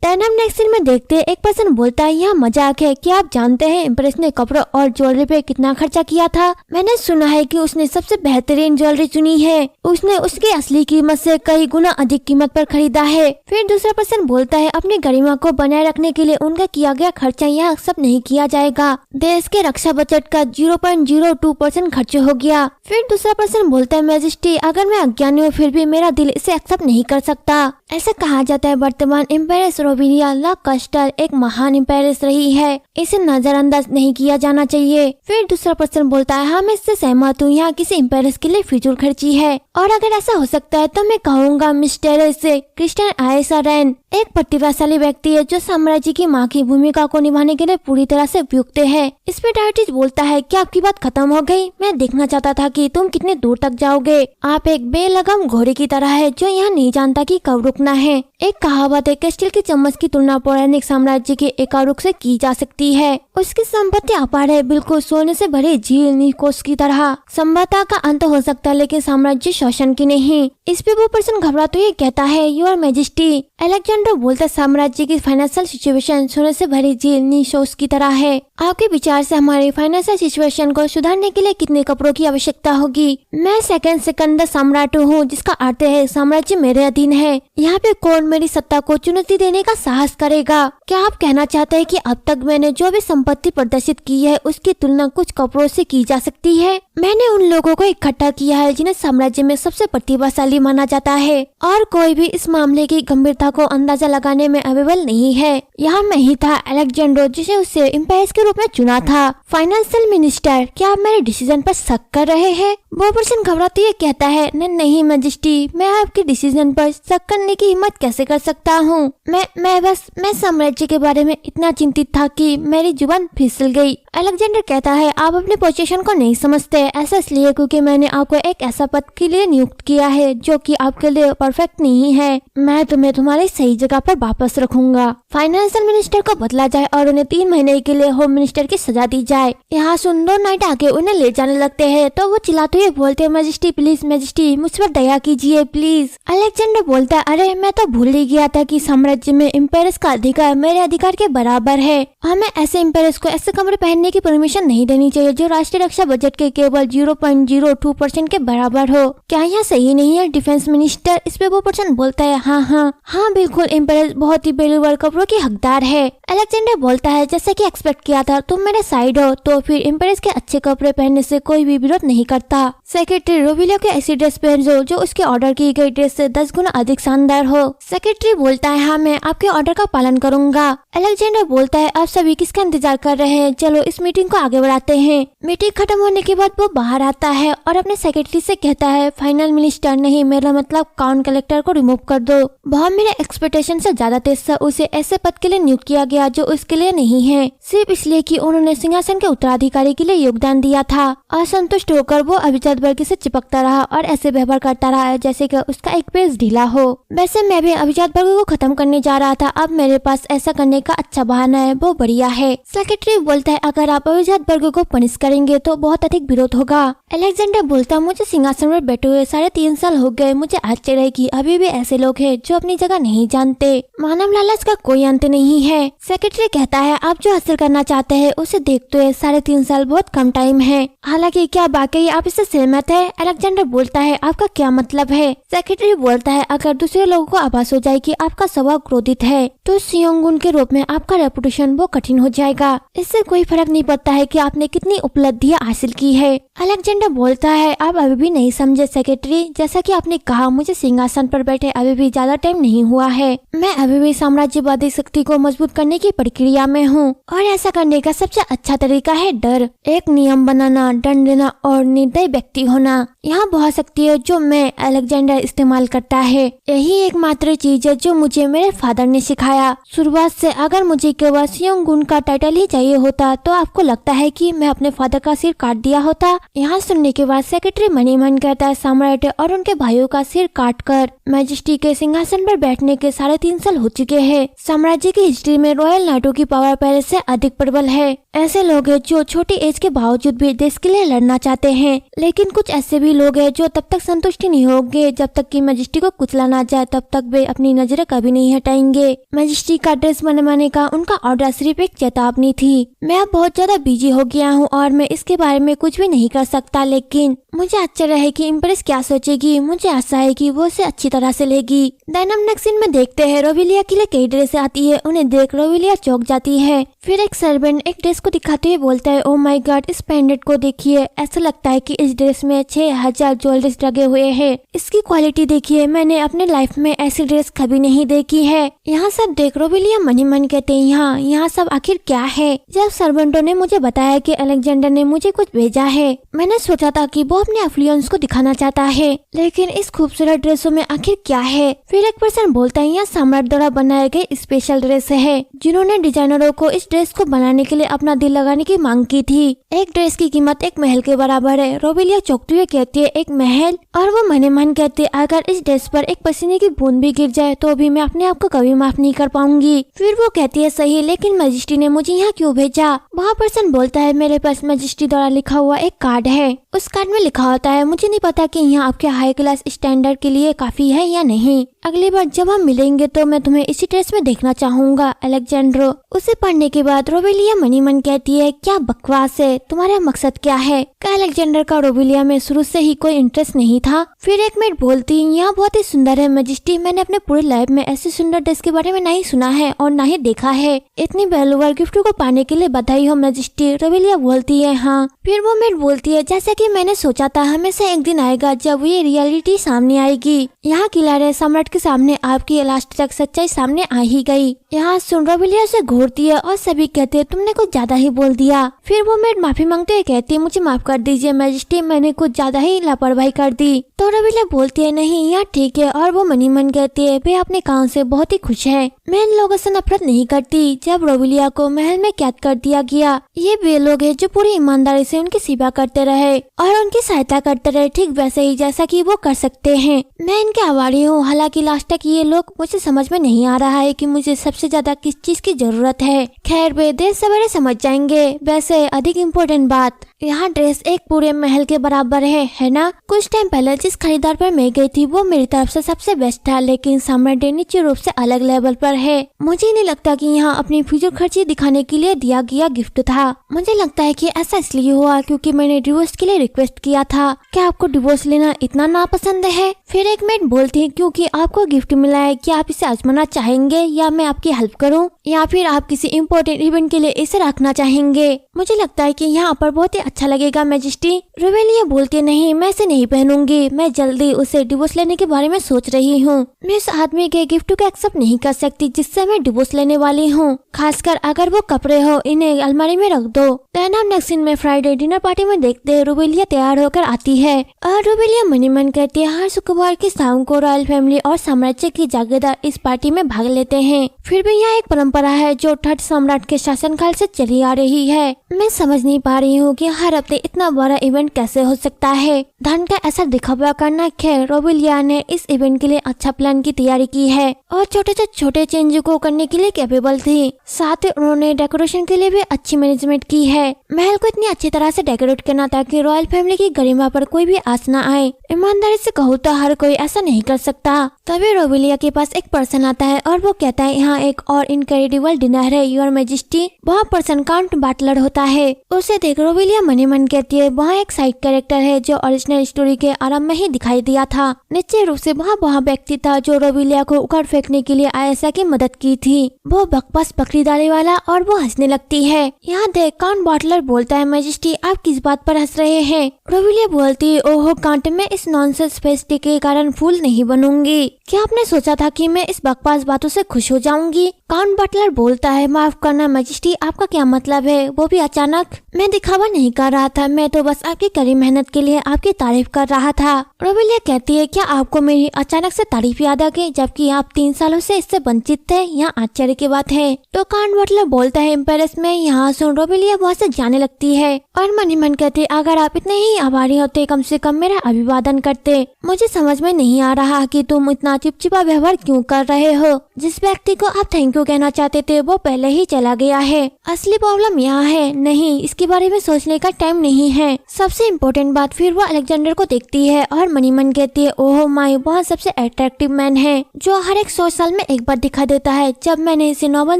डायनाम नेक्स्ट सीन में देखते हैं, एक पर्सन बोलता है, यह मजाक है। क्या आप जानते हैं इम्प्रेस ने कपड़ों और ज्वेलरी पे कितना खर्चा किया था? मैंने सुना है कि उसने सबसे बेहतरीन ज्वेलरी चुनी है। उसने उसकी असली कीमत से कई गुना अधिक कीमत पर खरीदा है। फिर दूसरा पर्सन बोलता है, अपनी गरिमा को बनाए रखने के लिए उनका किया गया खर्चा यह सब नहीं किया जाएगा। देश के रक्षा बजट का 0.02% खर्च हो गया। फिर दूसरा पर्सन बोलता है, मैजेस्टी, अगर मैं अज्ञानी हूँ फिर भी मेरा दिल इसे एक्सेप्ट नहीं कर सकता। ऐसा कहा जाता है वर्तमान एम्पायरस रोवेलिया ला कस्टर एक महान एम्पायरस रही है, इसे नजरअंदाज नहीं किया जाना चाहिए। फिर दूसरा पर्सन बोलता है, हाँ मैं इससे सहमत हूँ, यहाँ किसी एम्पायरस के लिए फिजूल खर्ची है और अगर ऐसा हो सकता है तो मैं कहूँगा मिस्टर से क्रिस्टियन आयशा रैन एक प्रतिभाशाली व्यक्ति है जो साम्राज्य की माँ की भूमिका को निभाने के लिए पूरी तरह से उपयुक्त है। इस पे डायटिस बोलता है, क्या आपकी बात खत्म हो गई? मैं देखना चाहता था कि तुम कितने दूर तक जाओगे। आप एक बेलगाम घोड़े की तरह है जो यहाँ नहीं जानता कि कब रुकना है। एक कहावत है, क्रिस्टल की चम्मच की तुलना पौराणिक साम्राज्य के एकारुक से की जा सकती है। उसकी संपत्ति अपार है, बिल्कुल सोने से भरे झील निकोस की तरह। संभवतः का अंत हो सकता है लेकिन साम्राज्य शोषण की नहीं। इस पे वो पर्सन घबराते हुए कहता है, योर मैजेस्टी। अलेक्जेंडर बोलता, साम्राज्य की फाइनेंशियल सिचुएशन सोने से भरी झील निकोस की तरह है। आपके विचार से हमारी फाइनेंशियल सिचुएशन को सुधारने के लिए कितने कपड़ों की आवश्यकता होगी? मैं सेकंड सिकंदर सम्राट हूँ, जिसका अर्थ है साम्राज्य मेरे अधीन है। यहाँ पे कौन मेरी सत्ता को चुनौती देने का साहस करेगा? क्या आप कहना चाहते हैं कि अब तक मैंने जो भी संपत्ति प्रदर्शित की है उसकी तुलना कुछ कपड़ों से की जा सकती है? मैंने उन लोगों को इकट्ठा किया है जिन्हें साम्राज्य में सबसे प्रतिभाशाली माना जाता है और कोई भी इस मामले की गंभीरता को अंदाजा लगाने में अवेलेबल नहीं है। यहाँ मैं ही था अलेक्जेंडर जिसे उसे एम्पायर्स के रूप में चुना था। फाइनेंशियल मिनिस्टर, क्या आप मेरे डिसीजन पर शक कर रहे हैं? वो पर्सन घबराते हुए कहता है, नहीं मैजेस्टी, मैं आपके डिसीजन पर शक करने की हिम्मत कैसे कर सकता हूँ? मैं साम्राज्य के बारे में इतना चिंतित था कि मेरी जुबान फिसल गई। अलेक्जेंडर कहता है, आप अपने पोजीशन को नहीं समझते। ऐसा इसलिए क्योंकि मैंने आपको एक ऐसा पद के लिए नियुक्त किया है जो कि आपके लिए परफेक्ट नहीं है। मैं तुम्हें तुम्हारी सही जगह पर वापस रखूंगा। फाइनेंशियल मिनिस्टर को बदला जाए और उन्हें 3 महीने के लिए होम मिनिस्टर की सजा दी जाए। यहाँ सुंदर नाइट आके उन्हें ले जाने लगते हैं तो वो चिल्लाते हुए बोलते हैं, मैजेस्टी प्लीज, मैजेस्टी मुझ पर दया कीजिए प्लीज। अलेक्जेंडर बोलता है, अरे मैं तो भूल ही गया था कि साम्राज्य में एम्पायर्स का अधिकार मेरे अधिकार के बराबर है। हमें ऐसे एम्प्रेस को ऐसे कपड़े पहनने की परमिशन नहीं देनी चाहिए जो राष्ट्रीय रक्षा बजट के केवल 0.02% के बराबर हो। क्या यह सही नहीं है डिफेंस मिनिस्टर? इस पे वो पर्सन बोलता है हाँ बिल्कुल, एम्प्रेस बहुत ही बेलूवर कपड़ों की हकदार है। अलेक्जेंडर बोलता है जैसे कि एक्सपेक्ट किया था, तुम मेरे साइड हो तो फिर एम्प्रेस के अच्छे कपड़े पहनने से कोई भी विरोध नहीं करता। सेक्रेटरी, रोविलिया के ऐसी ड्रेस पहनो जो उसके ऑर्डर की गई ड्रेस से 10 गुना अधिक शानदार हो। सेक्रेटरी बोलता है हाँ, मैं आपके ऑर्डर का पालन करूंगा। अलेक्जेंडर बोलता है आप सभी किसका इंतजार कर रहे हैं, चलो इस मीटिंग को आगे बढ़ाते हैं। मीटिंग खत्म होने के बाद वो बाहर आता है और अपने सेक्रेटरी से कहता है फाइनल मिनिस्टर नहीं, मेरा मतलब काउंट कलेक्टर को रिमूव कर दो। वह मेरे एक्सपेक्टेशन से ज्यादा तेज था। उसे ऐसे पद के लिए नियुक्त किया गया जो उसके लिए नहीं है, सिर्फ इसलिए कि उन्होंने सिंहासन के उत्तराधिकारी के लिए योगदान दिया था। असंतुष्ट होकर वो अभिजात वर्ग से चिपकता रहा और ऐसे व्यवहार करता रहा जैसे कि उसका एक पेज ढीला हो। वैसे मैं भी अभिजात वर्ग को खत्म करने जा रहा था, अब मेरे पास ऐसा करने का अच्छा बहाना है, वो बढ़िया है। सेक्रेटरी बोलता है अगर आप अभिजात वर्ग को पनिश करेंगे तो बहुत अधिक विरोध होगा। अलेक्जेंडर बोलता मुझे सिंहासन पर बैठे हुए 3.5 साल हो गए, मुझे आश्चर्य है कि अभी भी ऐसे लोग हैं जो अपनी जगह नहीं जानते। मानव लालच का कोई अंत नहीं है। सेक्रेटरी कहता है आप जो हासिल करना चाहते हैं उसे देखते हुए 3.5 साल बहुत कम टाइम है। हालांकि क्या वाकई आप इससे सहमत है? अलेक्जेंडर बोलता है आपका क्या मतलब है? सेक्रेटरी बोलता है अगर दूसरे लोगों को आभास हो जाए कि आपका स्वभाव क्रोधित है तो सियोंगुन के रूप में आपका रेपुटेशन वो कठिन हो जाएगा। इससे कोई फर्क नहीं पड़ता है कि आपने कितनी उपलब्धियां हासिल की है। अलेक्जेंडर बोलता है आप अभी भी नहीं समझे सेक्रेटरी, जैसा कि आपने कहा मुझे सिंहासन पर बैठे अभी भी ज्यादा टाइम नहीं हुआ है। मैं अभी भी साम्राज्यवादी शक्ति को मजबूत करने की प्रक्रिया में हूँ और ऐसा करने का सबसे अच्छा तरीका है डर, एक नियम बनाना, दंड देना और निर्दयी व्यक्ति होना। यहाँ बहुत शक्ति है जो मैं अलेक्जेंडर इस्तेमाल करता है। यही एकमात्र चीज है जो मुझे मेरे फादर ने सिखाया। शुरुआत से अगर मुझे केवल सियोंगुन का टाइटल ही चाहिए होता तो आपको लगता है कि मैं अपने फादर का सिर काट दिया होता? यहाँ सुनने के बाद सेक्रेटरी मनी मन कहता है सम्राट और उनके भाइयों का सिर काट कर मैजेस्टी के सिंहासन पर बैठने के 3.5 साल हो चुके हैं। साम्राज्य की हिस्ट्री में रॉयल नाइटों की पावर पहले से अधिक प्रबल है। ऐसे लोग हैं जो छोटी एज के बावजूद भी देश के लिए लड़ना चाहते हैं, लेकिन कुछ ऐसे भी लोग हैं जो तब तक संतुष्ट नहीं होंगे जब तक कि मैजेस्टी को कुचला ना जाए, तब तक वे अपनी नजरें कभी नहीं हटाएंगे। मैजेस्टी का ड्रेस बनवाने का उनका ऑर्डर सिर्फ एक चेतावनी थी। मैं अब बहुत ज्यादा बिजी हो गया हूँ और मैं इसके बारे में कुछ भी नहीं कर सकता, लेकिन मुझे आश्चर्य है कि इम्प्रेस क्या सोचेगी। मुझे आशा है कि वो उसे अच्छी तरह से लेगी। डायनाम नेक्स्ट सीन में देखते हैं रोविलिया के लिए कई ड्रेस आती है। उन्हें देख रोविलिया चौंक जाती है। फिर एक सर्वेंट एक ड्रेस को दिखाते हुए बोलता है ओ माय गॉड, इस पेंडेंट को देखिए, ऐसा लगता है कि इस ड्रेस में 6000 ज्वेलरीज लगे हुए हैं। इसकी क्वालिटी देखिए, मैंने अपने लाइफ में ऐसी ड्रेस कभी नहीं देखी है। यहाँ सब देख रोविलिया मनी मन कहते हैं यहाँ सब आखिर क्या है। जब सर्वेंटों ने मुझे बताया कि अलेक्जेंडर ने मुझे कुछ भेजा है, मैंने सोचा था कि वो अपने अफ्लुएंस को दिखाना चाहता है, लेकिन इस खूबसूरत ड्रेसों में आखिर क्या है। फिर एक पर्सन बोलता है यहाँ सम्राट द्वारा बनाए गए स्पेशल ड्रेस है, जिन्होंने डिजाइनरों को इस ड्रेस को बनाने के लिए अपना दिल लगाने की मांग की थी। एक ड्रेस की कीमत एक महल के बराबर है। रोविलिया चौंकते हुए कहती है एक महल? और वो मने मन कहते अगर इस ड्रेस पर एक पसीने की बूंद भी गिर जाए तो भी मैं अपने आप को कभी माफ नहीं कर पाऊंगी। फिर वो कहती है सही, लेकिन मैजेस्टी ने मुझे यहाँ क्यों भेजा? वहाँ पर्सन बोलता है मेरे पास मैजेस्टी द्वारा लिखा हुआ एक कार्ड है। उस कार्ड में लिखा होता है मुझे नहीं पता कि यहाँ आपके हाई क्लास स्टैंडर्ड के लिए काफी है या नहीं। अगली बार जब हम मिलेंगे तो मैं तुम्हें इसी ड्रेस में देखना चाहूंगा अलेक्जेंड्रो। उसे पढ़ने के बाद रोविलिया मनी मन कहती है क्या बकवास है, तुम्हारा मकसद क्या है? क्या अलेक्जेंडर का रोविलिया में शुरू से ही कोई इंटरेस्ट नहीं था? फिर एक मिनट बोलती यहाँ बहुत ही सुंदर है मैजेस्टी, मैंने अपने पूरी लाइफ में ऐसी सुंदर ड्रेस के बारे में नहीं सुना है और ना ही देखा है। इतनी वैल्यूएबल गिफ्ट को पाने के लिए बधाई हो मैजेस्टी। रोविलिया बोलती है हाँ। फिर वो मिनट बोलती है जैसा कि मैंने सोचा था, हमेशा एक दिन आएगा जब ये रियलिटी सामने आएगी। यहाँ किला सम्राट के सामने आपकी लास्ट तक सच्चाई सामने आ ही गई। यहाँ सुन रोविलिया से घूरती है और सभी कहते हैं तुमने कुछ ज्यादा ही बोल दिया। फिर वो मेड माफी मांगते हुए कहती है मुझे माफ कर दीजिए मैजेस्टी, मैंने कुछ ज्यादा ही लापरवाही कर दी। तो रोविलिया बोलती है नहीं यहाँ ठीक है, और वो मनी मन कहती है वे अपने काम से बहुत ही खुश है। मैं इन लोगों से नफरत नहीं करती। जब रोविलिया को महल में कैद कर दिया गया, ये वे लोग हैं जो पूरी ईमानदारी से उनकी सेवा करते रहे और उनकी सहायता करते रहे, ठीक वैसे ही जैसा कि वो कर सकते हैं। मैं इनके आभारी हूँ। हालांकि लास्ट तक ये लोग मुझे समझ में नहीं आ रहा है कि मुझे सबसे ज्यादा किस चीज की जरूरत है। खैर वे देर सवेरे समझ जाएंगे। वैसे अधिक इम्पोर्टेंट बात, यहाँ ड्रेस एक पूरे महल के बराबर है ना? कुछ टाइम पहले जिस जिस खरीदार पर मैं गई थी वो मेरी तरफ से सबसे बेस्ट था, लेकिन सम्राट निश्चित रूप से अलग लेवल पर है। मुझे नहीं लगता कि यहाँ अपनी फ्यूचर खर्ची दिखाने के लिए दिया गया गिफ्ट था। मुझे लगता है कि ऐसा इसलिए हुआ क्योंकि मैंने डिवोर्स के लिए रिक्वेस्ट किया था। क्या आपको डिवोर्स लेना इतना नापसंद है? फिर एक मेड बोलती है क्योंकि आपको गिफ्ट मिला है, क्या आप इसे आजमाना चाहेंगे या मैं आपकी हेल्प करूं, या फिर आप किसी इम्पोर्टेंट इवेंट के लिए इसे रखना चाहेंगे? मुझे लगता है कि यहाँ पर बहुत ही अच्छा लगेगा मैजेस्टी। रोवेलिया बोलती नहीं, मैं इसे नहीं पहनूंगी, मैं जल्दी उसे डिवोर्स लेने के बारे में सोच रही हूँ। मैं उस आदमी के गिफ्ट को एक्सेप्ट नहीं कर सकती जिससे मैं डिवोर्स लेने वाली हूँ, खासकर अगर वो कपड़े हो, इन्हें अलमारी में रख दो। नेक्स्ट सीन में फ्राइडे डिनर पार्टी में देखते हैं रोवेलिया तैयार होकर आती है और रोवेलिया मन ही मन कहती है हर शुक्रवार की शाम को रॉयल फैमिली और साम्राज्य की जागीरदार इस पार्टी में भाग लेते हैं। फिर भी यह एक परंपरा है जो थर्ड सम्राट के शासनकाल से चली आ रही है। मैं समझ नहीं पा रही हूँ कि हर हफ्ते इतना बड़ा इवेंट कैसे हो सकता है। धन का ऐसा दिखावा करना, खैर रोवेलिया ने इस इवेंट के लिए अच्छा प्लान की तैयारी की है और छोटे से छोटे चेंज को करने के लिए कैपेबल थी। साथ ही उन्होंने डेकोरेशन के लिए भी अच्छी मैनेजमेंट की है। महल को इतनी अच्छी तरह से डेकोरेट करना ताकि रॉयल फैमिली की गरिमा पर कोई भी आस न आए। ईमानदारी से कहूँ तो हर कोई ऐसा नहीं कर सकता। तभी रोवेलिया के पास एक पर्सन आता है और वो कहता है यहाँ एक और इनक्रेडिबल डिनर है योर मैजेस्टी। वहाँ पर्सन काउंट बाटलर होता है। उसे देख रोवेलिया मन ही मन कहती है वहाँ एक साइड कैरेक्टर है जो ओरिजिनल स्टोरी के आरंभ में ही दिखाई दिया था। निश्चित रूप से वहाँ व्यक्ति था जो रोवेलिया को उखाड़ फेंकने के लिए आयशा की मदद की थी। वो बकवास पकड़ी डाले वाला और वो हंसने लगती है। यहाँ देख काउंट बाटलर बोलता है मैजेस्टी आप किस बात पर हंस रहे हैं? रोवेलिया बोलती है ओहो काउंट, मैं इस नॉनसेंस फेस्टी के कारण फूल नहीं बनूंगी। क्या आपने सोचा था कि मैं इस बकवास बातों से खुश हो जाऊंगी? काउंट बटलर बोलता है माफ करना मैजेस्टी, आपका क्या मतलब है? वो भी अचानक। मैं दिखावा नहीं कर रहा था, मैं तो बस आपकी कड़ी मेहनत के लिए आपकी तारीफ कर रहा था। रोवेलिया कहती है क्या आपको मेरी अचानक से तारीफ याद आ गई जबकि आप 3 सालों से इससे वंचित थे? यहाँ आश्चर्य की बात है। तो काउंट बटलर बोलता है एम्प्रेस में यहाँ सुन। रोवेलिया वहाँ से जाने लगती है और मन ही मन कहती है अगर आप इतने ही आभारी होते कम से कम मेरा अभिवादन करते। मुझे समझ में नहीं आ रहा कि तुम इतना चिपचिपा व्यवहार क्यों कर रहे हो। जिस व्यक्ति को आप थैंक यू कहना चाहते थे वो पहले ही चला गया है। असली प्रॉब्लम यहाँ है। नहीं, इसके बारे में सोचने का टाइम नहीं है। सबसे इम्पोर्टेंट बात। फिर वो अलेक्जेंडर को देखती है और मनी मन कहती है ओहो माई, वहाँ सबसे अट्रैक्टिव मैन है जो हर 100 साल में एक बार दिखा देता है। जब मैंने इसे नॉवल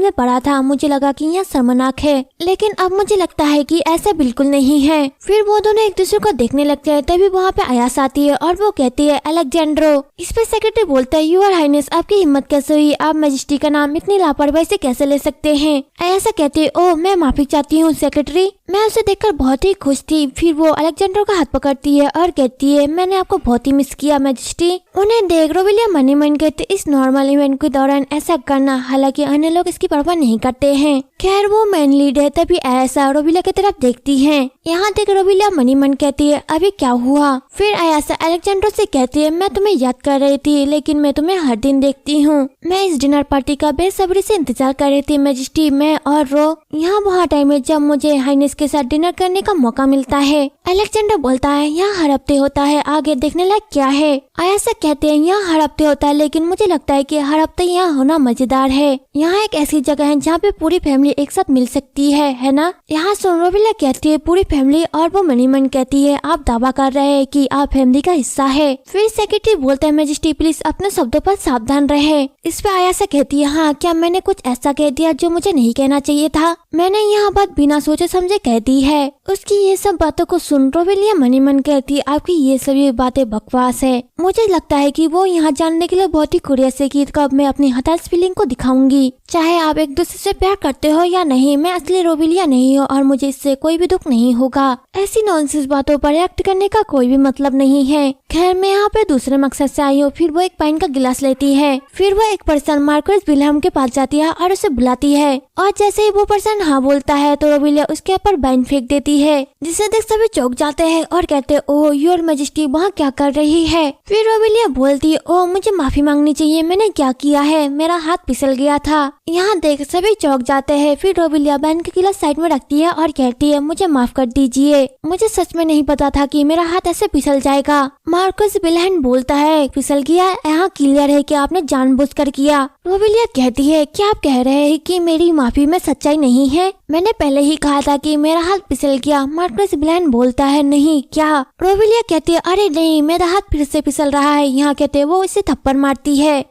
में पढ़ा था मुझे लगा कि यह शर्मनाक है, लेकिन अब मुझे लगता है कि ऐसा बिल्कुल नहीं है। फिर वो दोनों एक दूसरे को देखने लगते हैं। तभी वहाँ पे आयास आती है और वो कहती है अलेक्जेंड्रो। इस पे सेक्रेटरी बोलता है यूर हाइनेस, आपकी हिम्मत कैसे हुई? आप मैजेस्टी का नाम इतनी लापरवाही से कैसे ले सकते हैं? आयासा कहती है ओह मैं माफी चाहती हूँ सेक्रेटरी, मैं उसे देखकर बहुत ही खुश थी। फिर वो अलेक्जेंडर का हाथ पकड़ती है और कहती है मैंने आपको बहुत ही मिस किया मैजेस्टी। उन्हें देख रोवेलिया मन ही मन कहती इस नॉर्मल इवेंट के दौरान ऐसा करना, हालांकि अन्य लोग इसकी परवाह नहीं करते हैं। खैर वो मैन लीड है। तभी आयासा रोवेलिया की तरफ देखती है। यहाँ देख रोवेलिया मन ही मन कहती है अभी क्या हुआ? फिर आयासा अलेक्जेंडर से कहती है मैं तुम्हें याद कर रही थी, लेकिन मैं तुम्हें हर दिन देखती हूँ। मैं इस डिनर पार्टी का बेसब्री से इंतजार कर रही थी मैजेस्टी, मैं और रो। यहाँ वहाँ टाइम है जब मुझे हाइनेस के साथ डिनर करने का मौका मिलता है। अलेक्जेंडर बोलता है यहाँ हर हफ्ते होता है, आगे देखने लायक क्या है? आयासा कहते हैं यहाँ हर हफ्ते होता है, लेकिन मुझे लगता है कि हर हफ्ते यहाँ होना मजेदार है। यहाँ एक ऐसी जगह है जहाँ पे पूरी फैमिली एक साथ मिल सकती है ना? यहाँ सुन रोवेलिया कहती है पूरी फैमिली, और वो मनी मन कहती है आप दावा कर रहे हैं कि आप फैमिली का हिस्सा है। फिर सेक्रेटरी बोलता है मैजेस्टी प्लीज अपने शब्दों पर सावधान रहे। इस पे आयासा कहती है हाँ क्या मैंने कुछ ऐसा कह दिया जो मुझे नहीं कहना चाहिए था? मैंने यहाँ बात बिना सोचे समझे कह दी है। उसकी ये सब बातों को सुन रोवेलिया मन ही मन कहती है आपकी ये सभी बातें बकवास है। मुझे लगता है कि वो यहाँ जानने के लिए बहुत ही क्यूरियस है कि कब मैं अपनी हताश फीलिंग को दिखाऊंगी। चाहे आप एक दूसरे से प्यार करते हो या नहीं, मैं असली रोवेलिया नहीं हूँ और मुझे इससे कोई भी दुख नहीं होगा। ऐसी नॉनसेंस बातों पर एक्ट करने का कोई भी मतलब नहीं है। खैर मैं यहाँ पे दूसरे मकसद से आई हूँ। फिर वो एक पाइन का गिलास लेती है। फिर वो एक पर्सन मार्कस विलियम के पास जाती है और उसे बुलाती है, और जैसे ही वो पर्सन हाँ बोलता है तो रोवेलिया उसके ऊपर वाइन फेंक देती है, जिसे देख सभी चौंक जाते हैं और कहते हैं ओह योर मैजेस्टी वहाँ क्या कर रही है? फिर रोवेलिया बोलती है ओह मुझे माफी मांगनी चाहिए, मैंने क्या किया है? मेरा हाथ फिसल गया था। यहाँ देख सभी चौंक जाते हैं। फिर रोवेलिया वाइन का गिलास साइड में रखती है और कहती है मुझे माफ कर दीजिए, मुझे सच में नहीं पता था कि मेरा हाथ ऐसे फिसल जाएगा। मार्कस विल्हेम बोलता है फिसल गया, यहाँ क्लियर है कि आपने जानबूझकर किया। रोवेलिया कहती है क्या आप कह रहे हैं कि मेरी माफी में सच्चाई नहीं है? मैंने पहले ही कहा था कि मेरा हाथ फिसल गया। मार्कस विल्हेम बोलता है नहीं क्या? रोवेलिया कहती है अरे नहीं, मेरा हाथ फिर से फिसल रहा है। यहाँ कहते हैं वो इसे थप्पड़ मारती है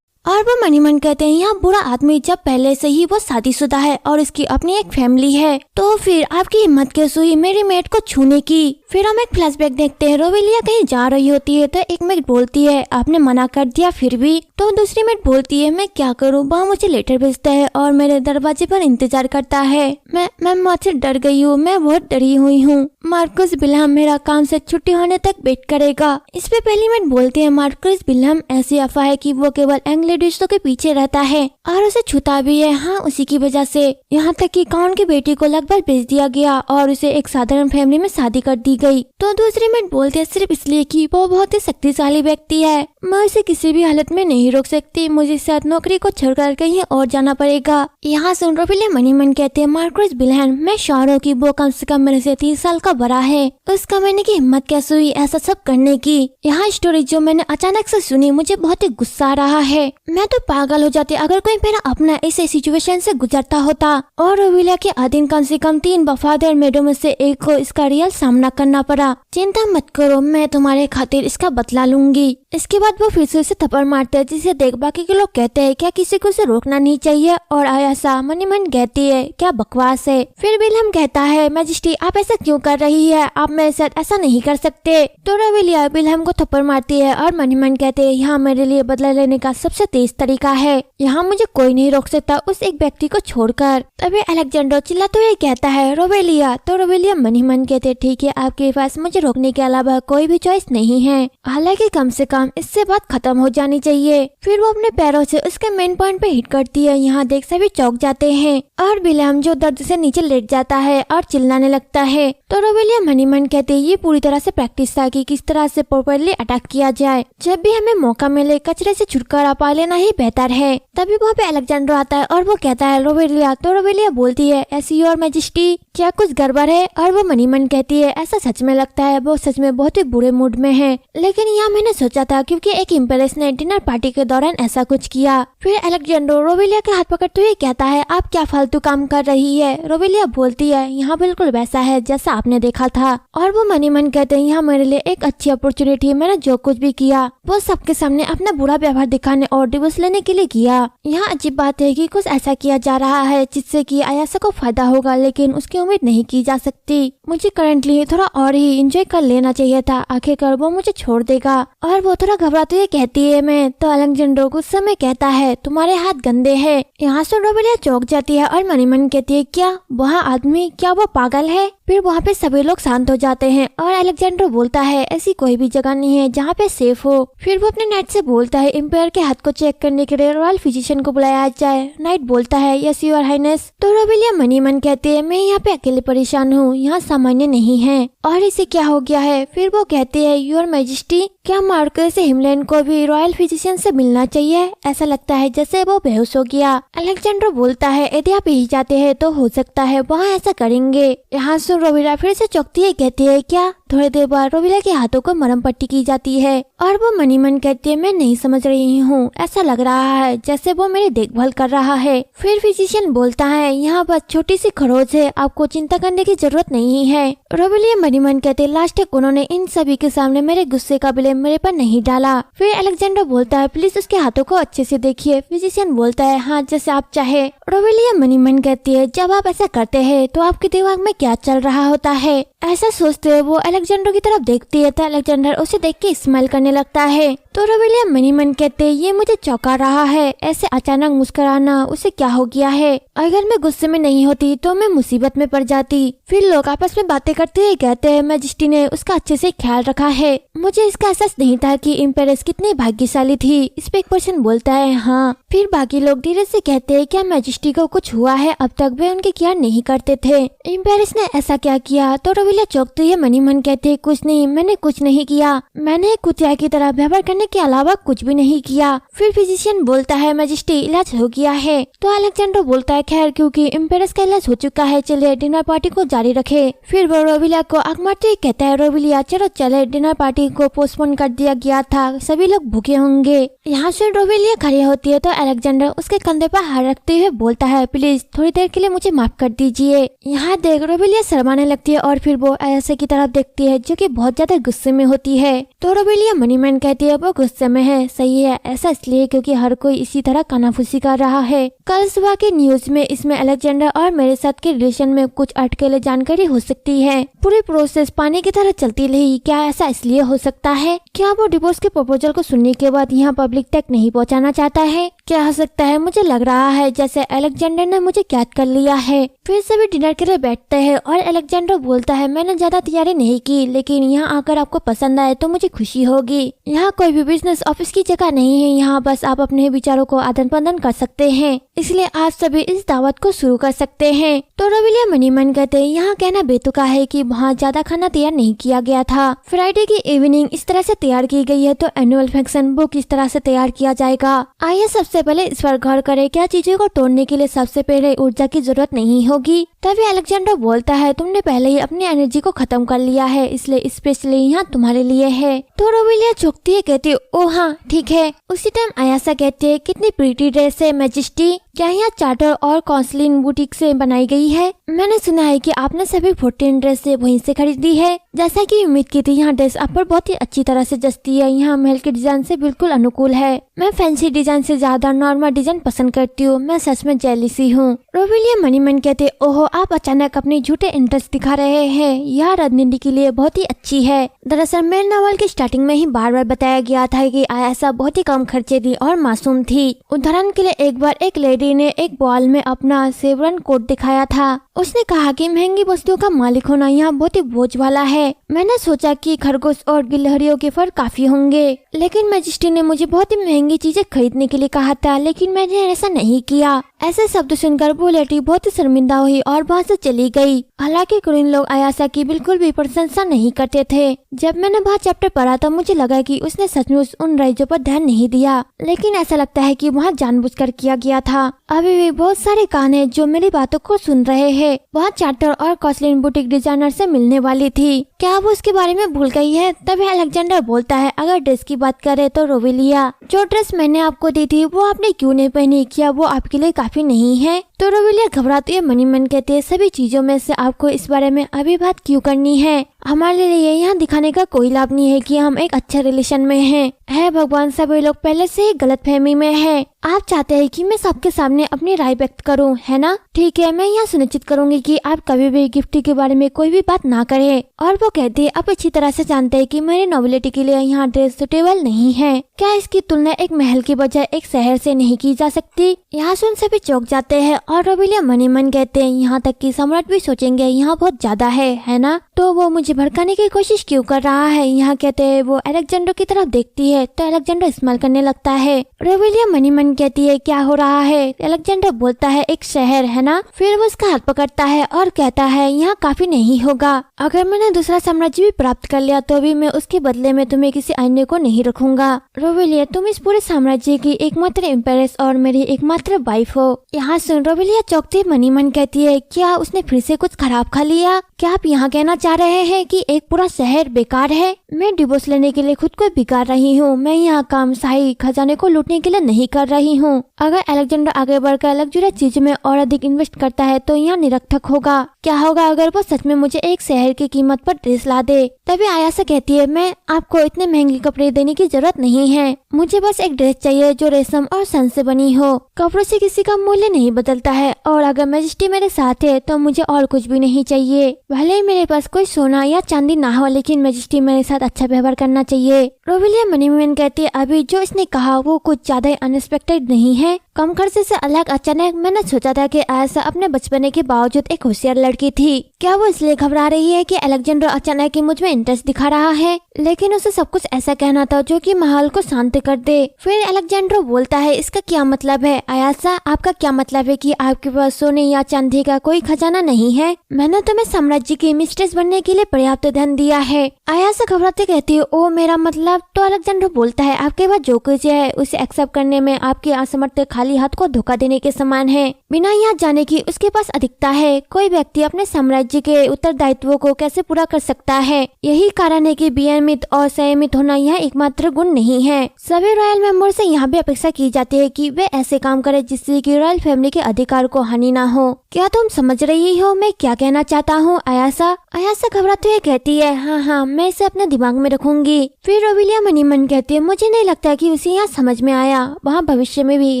और वो मनी मन कहते हैं यहाँ बुरा आदमी जब पहले से ही वो शादीशुदा है और उसकी अपनी एक फैमिली है, तो फिर आपकी हिम्मत कैसे हुई मेरी मेट को छूने की? फिर हम एक फ्लैशबैक देखते हैं। रोवेलिया कहीं जा रही होती है तो एक मेट बोलती है आपने मना कर दिया फिर भी। तो दूसरी मेट बोलती है मैं क्या करूँ, वहाँ मुझे लेटर भेजता है और मेरे दरवाजे पर इंतजार करता है। मैं मौत से डर गई हूँ, मैं बहुत डरी हुई हूँ। मार्कस विल्हेम मेरा काम से छुट्टी होने तक वेट करेगा। इस पे पहली मेट बोलती है मार्कस विल्हेम ऐसी अफवाह है कि वो केवल एंग्लिश रिश्तों के पीछे रहता है और उसे छूता भी है। हाँ उसी की वजह से, यहाँ तक कि काउन की बेटी को लगभग भेज दिया गया और उसे एक साधारण फैमिली में शादी कर दी गई। तो दूसरी मेट बोलते हैं सिर्फ इसलिए कि वो बहुत ही शक्तिशाली व्यक्ति है, मैं उसे किसी भी हालत में नहीं रोक सकती, मुझे शायद नौकरी को छोड़कर कहीं और जाना पड़ेगा। यहाँ सुन रोवेलिया मनी मन कहते हैं मार्कस विल्हेम मैं श्योर हूँ कि वो कम से कम मेरे से 30 साल का बड़ा है, उसका मैंने की हिम्मत कैसे हुई ऐसा सब करने की? यहाँ स्टोरी जो मैंने अचानक से सुनी मुझे बहुत ही गुस्सा आ रहा है। मैं तो पागल हो जाती अगर कोई मेरा अपना इस सिचुएशन से गुजरता होता। और रोवेलिया के अधीन कम से कम 3 वफादार मेडों में से एक को इसका रियल सामना करना पड़ा। चिंता मत करो, मैं तुम्हारे खातिर इसका बदला लूंगी। इसके बाद वो फिर से उसे थप्पड़ मारते हैं, जिसे देख बाकी के लोग कहते हैं क्या किसी को उसे रोकना नहीं चाहिए? और आयासा मनी मन कहती है क्या बकवास है। फिर विल्हेम कहता है मैजेस्टी आप ऐसा क्यों कर रही है, आप मेरे साथ ऐसा नहीं कर सकते। तो रोवेलिया विल्हेम को थप्पड़ मारती है और मनी मन कहते हैं यहाँ मेरे लिए बदला लेने का सबसे तेज तरीका है, यहाँ मुझे कोई नहीं रोक सकता उस एक व्यक्ति को छोड़कर। तभी अलेक्जेंडर चिल्लाते हुए कहता है रोवेलिया। तो रोवेलिया मनी मन कहते ठीक है आपके पास मुझे रोकने के अलावा कोई भी चॉइस नहीं है, हालांकि कम से कम इससे बात खत्म हो जानी चाहिए। फिर वो अपने पैरों से उसके मेन पॉइंट पे हिट करती है। यहाँ देख सभी चौंक जाते हैं और विल्हेम जो दर्द से नीचे लेट जाता है और चिल्लाने लगता है। तो रोवेलिया मनी मन कहते ये पूरी तरह से प्रैक्टिस था कि किस तरह से प्रॉपर्ली अटैक किया जाए, जब भी हमें मौका मिले कचरे से छुटकारा पा लेना ही बेहतर है। तभी वहाँ पे अलेक्जेंडर आता है और वो कहता है रोवेलिया। तो रोवेलिया बोलती है ऐसी योर मैजेस्टी क्या कुछ गड़बड़ है? और वो मनी मन कहती है ऐसा सच में लगता है वो सच में बहुत ही बुरे मूड में है, लेकिन यहाँ मैंने सोचा था क्योंकि एक एम्प्रेस ने डिनर पार्टी के दौरान ऐसा कुछ किया। फिर अलेक्जेंडर रोवेलिया के हाथ पकड़ते हुए कहता है आप क्या फालतू काम कर रही है? रोवेलिया बोलती है यहाँ बिल्कुल वैसा है जैसा आपने देखा था। और वो मनी मन कहते हैं यहाँ मेरे लिए एक अच्छी अपॉर्चुनिटी, मैंने जो कुछ भी किया वो सबके सामने अपना बुरा व्यवहार दिखाने और डिवोर्स लेने के लिए किया। यहाँ अजीब बात है कि कुछ ऐसा किया जा रहा है जिससे कि आयासा को फायदा होगा, लेकिन उसकी उम्मीद नहीं की जा सकती। मुझे करंटली थोड़ा और ही एंजॉय कर लेना चाहिए था, आखिरकार वो मुझे छोड़ देगा। और वो थोड़ा घबराते हुए कहती है मैं। तो अलेक्जेंडर गुस्से में कहता है तुम्हारे हाथ गंदे हैं। यहाँ से रोवेलिया चौंक जाती है और मनी मन कहती है क्या वहाँ आदमी, क्या वो पागल है? फिर वहाँ पे सभी लोग शांत हो जाते हैं और अलेक्जेंडर बोलता है ऐसी कोई भी जगह नहीं है जहाँ पे सेफ हो। फिर वो अपने नाइट से बोलता है एम्पायर के हाथ को चेक करने के लिए रॉयल फिजिशियन को बुलाया जाए। नाइट बोलता है यस योर हाइनेस। तो रोवेलिया मनी मन कहती है मैं यहाँ पे अकेले परेशान हूँ, यहाँ सामान्य नहीं है। और इसे क्या हो गया है? फिर वो कहती है योर मैजेस्टी क्या मार्कस हिमलैंड को भी रॉयल फिजिशियन से मिलना चाहिए? ऐसा लगता है जैसे वो बेहोश हो गया। अलेक्जेंडर बोलता है यदि आप यही चाहते हैं तो हो सकता है वहाँ ऐसा करेंगे। यहाँ से रोवेलिया फिर से चौंकती है, कहती है क्या? थोड़ी देर बाद रोवेलिया के हाथों को मरहम पट्टी की जाती है और वो मनी मन कहती है मैं नहीं समझ रही हूँ, ऐसा लग रहा है जैसे वो मेरी देखभाल कर रहा है। फिर फिजिशियन बोलता है यहाँ बस छोटी सी खरोच है, आपको चिंता करने की जरूरत नहीं है। रोवेलिया मनी मन कहते लास्ट तक उन्होंने इन सभी के सामने मेरे गुस्से का ब्लेम मेरे पर नहीं डाला। फिर अलेक्जेंडर बोलता है प्लीज उसके हाथों को अच्छे से देखिए। फिजिशियन बोलता है हाँ जैसे आप चाहे। रोवेलिया मनी मन कहती है जब आप ऐसा करते हैं तो आपके दिमाग में क्या चल रहा होता है? ऐसा सोचते हुए वो अलेक्जेंडर की तरफ देखती है तो अलेक्जेंडर उसे देख के स्माइल करने लगता है। तो रोवेलिया मनी मन कहते ये मुझे चौंका रहा है, ऐसे अचानक मुस्कुराना, उसे क्या हो गया है? अगर मैं गुस्से में नहीं होती तो मैं मुसीबत में पड़ जाती। फिर लोग आपस में बातें करते हुए कहते हैं मैजेस्टी ने उसका अच्छे से ख्याल रखा है। मुझे इसका एहसास नहीं था कि एम्प्रेस कितनी भाग्यशाली थी। इस पे एक पर्सन बोलता है हाँ। फिर बाकी लोग धीरे से कहते हैं क्या मैजेस्टी को कुछ हुआ है? अब तक वे उनकी केयर नहीं करते थे, एम्प्रेस ने ऐसा क्या किया? तो रोवेलिया चौंकती है मनी मन कहते कुछ नहीं, मैंने कुछ नहीं किया, मैंने एक कुतिया की तरह व्यवहार करने के अलावा कुछ भी नहीं किया। फिर फिजिशियन बोलता है मैजेस्टी इलाज हो गया है। तो अलेक्जेंडर बोलता है खैर क्योंकि एम्प्रेस का इलाज हो चुका है, चलिए डिनर पार्टी को जारी रखे। फिर वो रोवेलिया को आंख मारते हुए कहता है रोवेलिया चलो चले डिनर पार्टी पार्टी को पोस्टपोन कर दिया गया था, सभी लोग भूखे होंगे। यहाँ से रोवेलिया खड़ी होती है तो अलेक्जेंडर उसके कंधे पर हाथ रखते हुए बोलता है, प्लीज थोड़ी देर के लिए मुझे माफ कर दीजिए। यहाँ देख रोवेलिया शर्माने लगती है और फिर वो आयासा की तरफ देखती है जो कि बहुत ज्यादा गुस्से में होती है। तो रोवेलिया मनी मन कहती है वो गुस्से में है। सही है, ऐसा इसलिए क्योंकि हर कोई इसी तरह कानाफूसी कर रहा है। कल सुबह के न्यूज में इसमें अलेक्जेंडर और मेरे साथ के रिलेशन में कुछ अटकलें जानकारी हो सकती है। पूरी प्रोसेस पानी की तरह चलती रही। क्या ऐसा इसलिए हो सकता है? क्या वो डिवोर्स के प्रपोजल को सुनने के बाद यहाँ पब्लिक तक नहीं पहुँचाना चाहता है? क्या हो सकता है? मुझे लग रहा है जैसे अलेक्जेंडर ने मुझे कैद कर लिया है। फिर सभी डिनर के लिए बैठते हैं और अलेक्जेंडर बोलता है, मैंने ज्यादा तैयारी नहीं की, लेकिन यहाँ आकर आपको पसंद आए तो मुझे खुशी होगी। यहाँ कोई भी बिजनेस ऑफिस की जगह नहीं है, यहाँ बस आप अपने विचारों को आदान प्रदान कर सकते हैं, इसलिए आप सभी इस दावत को शुरू कर सकते हैं। तो रोवेलिया मनी मन कहते हैं, यहाँ कहना बेतुका है कि वहाँ ज्यादा खाना तैयार नहीं किया गया था। फ्राइडे की इवनिंग इस तरह से तैयार की गई है तो एनुअल फंक्शन वो किस तरह से तैयार किया जाएगा? आइए सबसे पहले इस पर गौर करें। क्या चीजों को तोड़ने के लिए सबसे पहले ऊर्जा की जरूरत नहीं होगी? तभी अलेक्जेंडर बोलता है, तुमने पहले ही अपनी एनर्जी को खत्म कर लिया है, इसलिए स्पेशली यहाँ तुम्हारे लिए है। तो रोवेलिया चौंकती है, कहती है, ओ हाँ ठीक है। उसी टाइम आयासा कहती है, कितनी प्रीटी ड्रेस है मैजेस्टी, क्या यहाँ चार्टर और कॉन्सलिन बुटीक से बनाई गई है? मैंने सुना है कि आपने सभी 14 ड्रेस से वहीं से खरीदी है। जैसा कि उम्मीद की थी, यहाँ ड्रेस आप पर बहुत ही अच्छी तरह से जचती है। यहाँ महल के डिजाइन से बिल्कुल अनुकूल है। मैं फैंसी डिजाइन से ज्यादा नॉर्मल डिजाइन पसंद करती हूँ। मैं सच में जेलिसी हूँ। रोवेलिया मनी मन कहते, ओहो आप अचानक अपने झूठे इंटरेस्ट दिखा रहे हैं। यह रणनीति के लिए बहुत ही अच्छी है। दरअसल मेरे नॉवल की स्टार्टिंग में ही बार बार बताया गया था कि आयासा बहुत ही कम खर्चे थी और मासूम थी। उदाहरण के लिए एक बार एक लेडी ने एक बॉल में अपना सेवरन कोट दिखाया था। उसने कहा कि महंगी वस्तुओं का मालिक होना यहाँ बहुत ही बोझ वाला है। मैंने सोचा कि खरगोश और गिलहरियों के फर काफी होंगे, लेकिन मैजिस्ट्री ने मुझे बहुत ही महंगी चीजें खरीदने के लिए कहा था, लेकिन मैंने ऐसा नहीं किया। ऐसे शब्द सुनकर वो लेडी बहुत ही शर्मिंदा हुई और वहाँ से चली गई। हालांकि कुलीन लोग आयासा की बिल्कुल भी प्रशंसा नहीं करते थे। जब मैंने वह चैप्टर पढ़ा तो मुझे लगा कि उसने सचमुच उन राइजों पर ध्यान नहीं दिया, लेकिन ऐसा लगता है कि वहाँ जानबूझकर किया गया था। अभी भी बहुत सारे कान हैं जो मेरी बातों को सुन रहे हैं। वहाँ चार्टर और कॉस्लिन बुटीक डिजाइनर से मिलने वाली थी। क्या वो उसके बारे में भूल गई है? तभी अलेक्जेंडर बोलता है, अगर ड्रेस की बात करे तो रोवेलिया, जो ड्रेस मैंने आपको दी थी वो आपने क्यों नहीं पहनी? क्या वो आपके लिए काफी नहीं है? तो रोवेलिया घबराती है मनी मन कहती है, सभी चीजों में से आपको इस बारे में अभी बात क्यों करनी है? हमारे लिए यहाँ दिखाने का कोई लाभ नहीं है कि हम एक अच्छे रिलेशन में हैं। है भगवान, सभी लोग पहले से ही गलतफहमी में हैं। आप चाहते हैं कि मैं सबके सामने अपनी राय व्यक्त करूं, है ना? ठीक है, मैं यहाँ सुनिश्चित करूंगी कि आप कभी भी गिफ्ट के बारे में कोई भी बात ना करें। और वो कहती है, आप अच्छी तरह से जानते हैं कि मेरी नॉबिलिटी के लिए यहाँ ड्रेस सुटेबल नहीं है। क्या इसकी तुलना एक महल की बजाय एक शहर से नहीं की जा सकती? यहाँ सुन सभी चौंक जाते हैं और रोवेलिया मनी मन कहते हैं, यहाँ तक कि सम्राट भी सोचेंगे यहाँ बहुत ज्यादा है ना? तो वो मुझे भड़काने की कोशिश क्यों कर रहा है? यहाँ कहते हैं वो अलेक्जेंडर की तरफ देखती है तो अलेक्जेंडर स्माइल करने लगता है। रोवेलिया मनी मन कहती है, क्या हो रहा है? अलेक्जेंडर बोलता है, एक शहर, है ना? फिर वो उसका हाथ पकड़ता है और कहता है, यहाँ काफी नहीं होगा। अगर मैंने दूसरा साम्राज्य भी प्राप्त कर लिया तो भी मैं उसके बदले में तुम्हें किसी अन्य को नहीं रखूंगा। रोवेलिया, तुम इस पूरे साम्राज्य की एकमात्र एम्पेरेस और मेरी एकमात्र वाइफ हो। यहाँ सुन रोवेलिया चौंकती मनी मन कहती है, क्या उसने फिर से कुछ खराब खा लिया? क्या आप यहाँ कहना चाह रहे हैं कि एक पूरा शहर बेकार है? मैं डिवोर्स लेने के लिए खुद को बिगाड़ रही हूँ। मैं यहाँ काम शाही खजाने को लूटने के लिए नहीं कर रही हूँ। अगर अलेक्जेंडर आगे बढ़कर लग्जरी चीज में और अधिक इन्वेस्ट करता है तो यहाँ निरर्थक होगा। क्या होगा अगर वो सच में मुझे एक शहर की कीमत पर ड्रेस ला दे? तभी आयासा कहती है, मैं आपको इतने महंगे कपड़े देने की जरूरत नहीं है। मुझे बस एक ड्रेस चाहिए जो रेशम और सन से बनी हो। कपड़ों से किसी का मूल्य नहीं बदलता है और अगर मैजेस्टी मेरे साथ है तो मुझे और कुछ भी नहीं चाहिए। भले ही मेरे पास कोई सोना या चांदी ना हो, लेकिन मैजेस्टी मेरे साथ अच्छा व्यवहार करना चाहिए। रोवेलिया मनी मन कहती है, अभी जो इसने कहा वो कुछ ज्यादा अनएक्सपेक्टेड नहीं है? कम खर्चे से अलग अचानक मैंने सोचा था कि आयशा अपने बचपने के बावजूद एक होशियार लड़की थी। क्या वो इसलिए घबरा रही है कि अलेक्जेंडर अचानक ही मुझ में इंटरेस्ट दिखा रहा है? लेकिन उसे सब कुछ ऐसा कहना था जो कि माहौल को शांत कर दे। फिर अलेक्जेंडर बोलता है, इसका क्या मतलब है? आयशा, आपका क्या मतलब है कि आपके पास सोने या चांदी का कोई खजाना नहीं है? मैंने तुम्हें साम्राज्य की मिस्ट्रेस बनने के लिए पर्याप्त धन दिया है। आयशा घबराते कहती है, ओ मेरा मतलब? तो अलेक्जेंडर बोलता है, आपके पास जो कुछ है उसे एक्सेप्ट करने में आपके असमर्थ खाली हाथ को धोखा देने के समान है। बिना यहाँ जाने की उसके पास अधिकता है। कोई व्यक्ति अपने साम्राज्य के उत्तरदायित्वों को कैसे पूरा कर सकता है? यही कारण है कि बीएन नियमित और संयमित होना यह एकमात्र गुण नहीं है। सभी रॉयल मेंबर से यहाँ भी अपेक्षा की जाती है कि वे ऐसे काम करें जिससे कि रॉयल फैमिली के अधिकार को हानि ना हो। क्या तुम समझ रही हो मैं क्या कहना चाहता हूँ आयासा? आयासा घबराते हुए कहती है, हाँ मैं इसे अपने दिमाग में रखूंगी। फिर रोबिलिया मन ही मन कहती है, मुझे नहीं लगता कि उसे यहाँ समझ में आया, वहाँ भविष्य में भी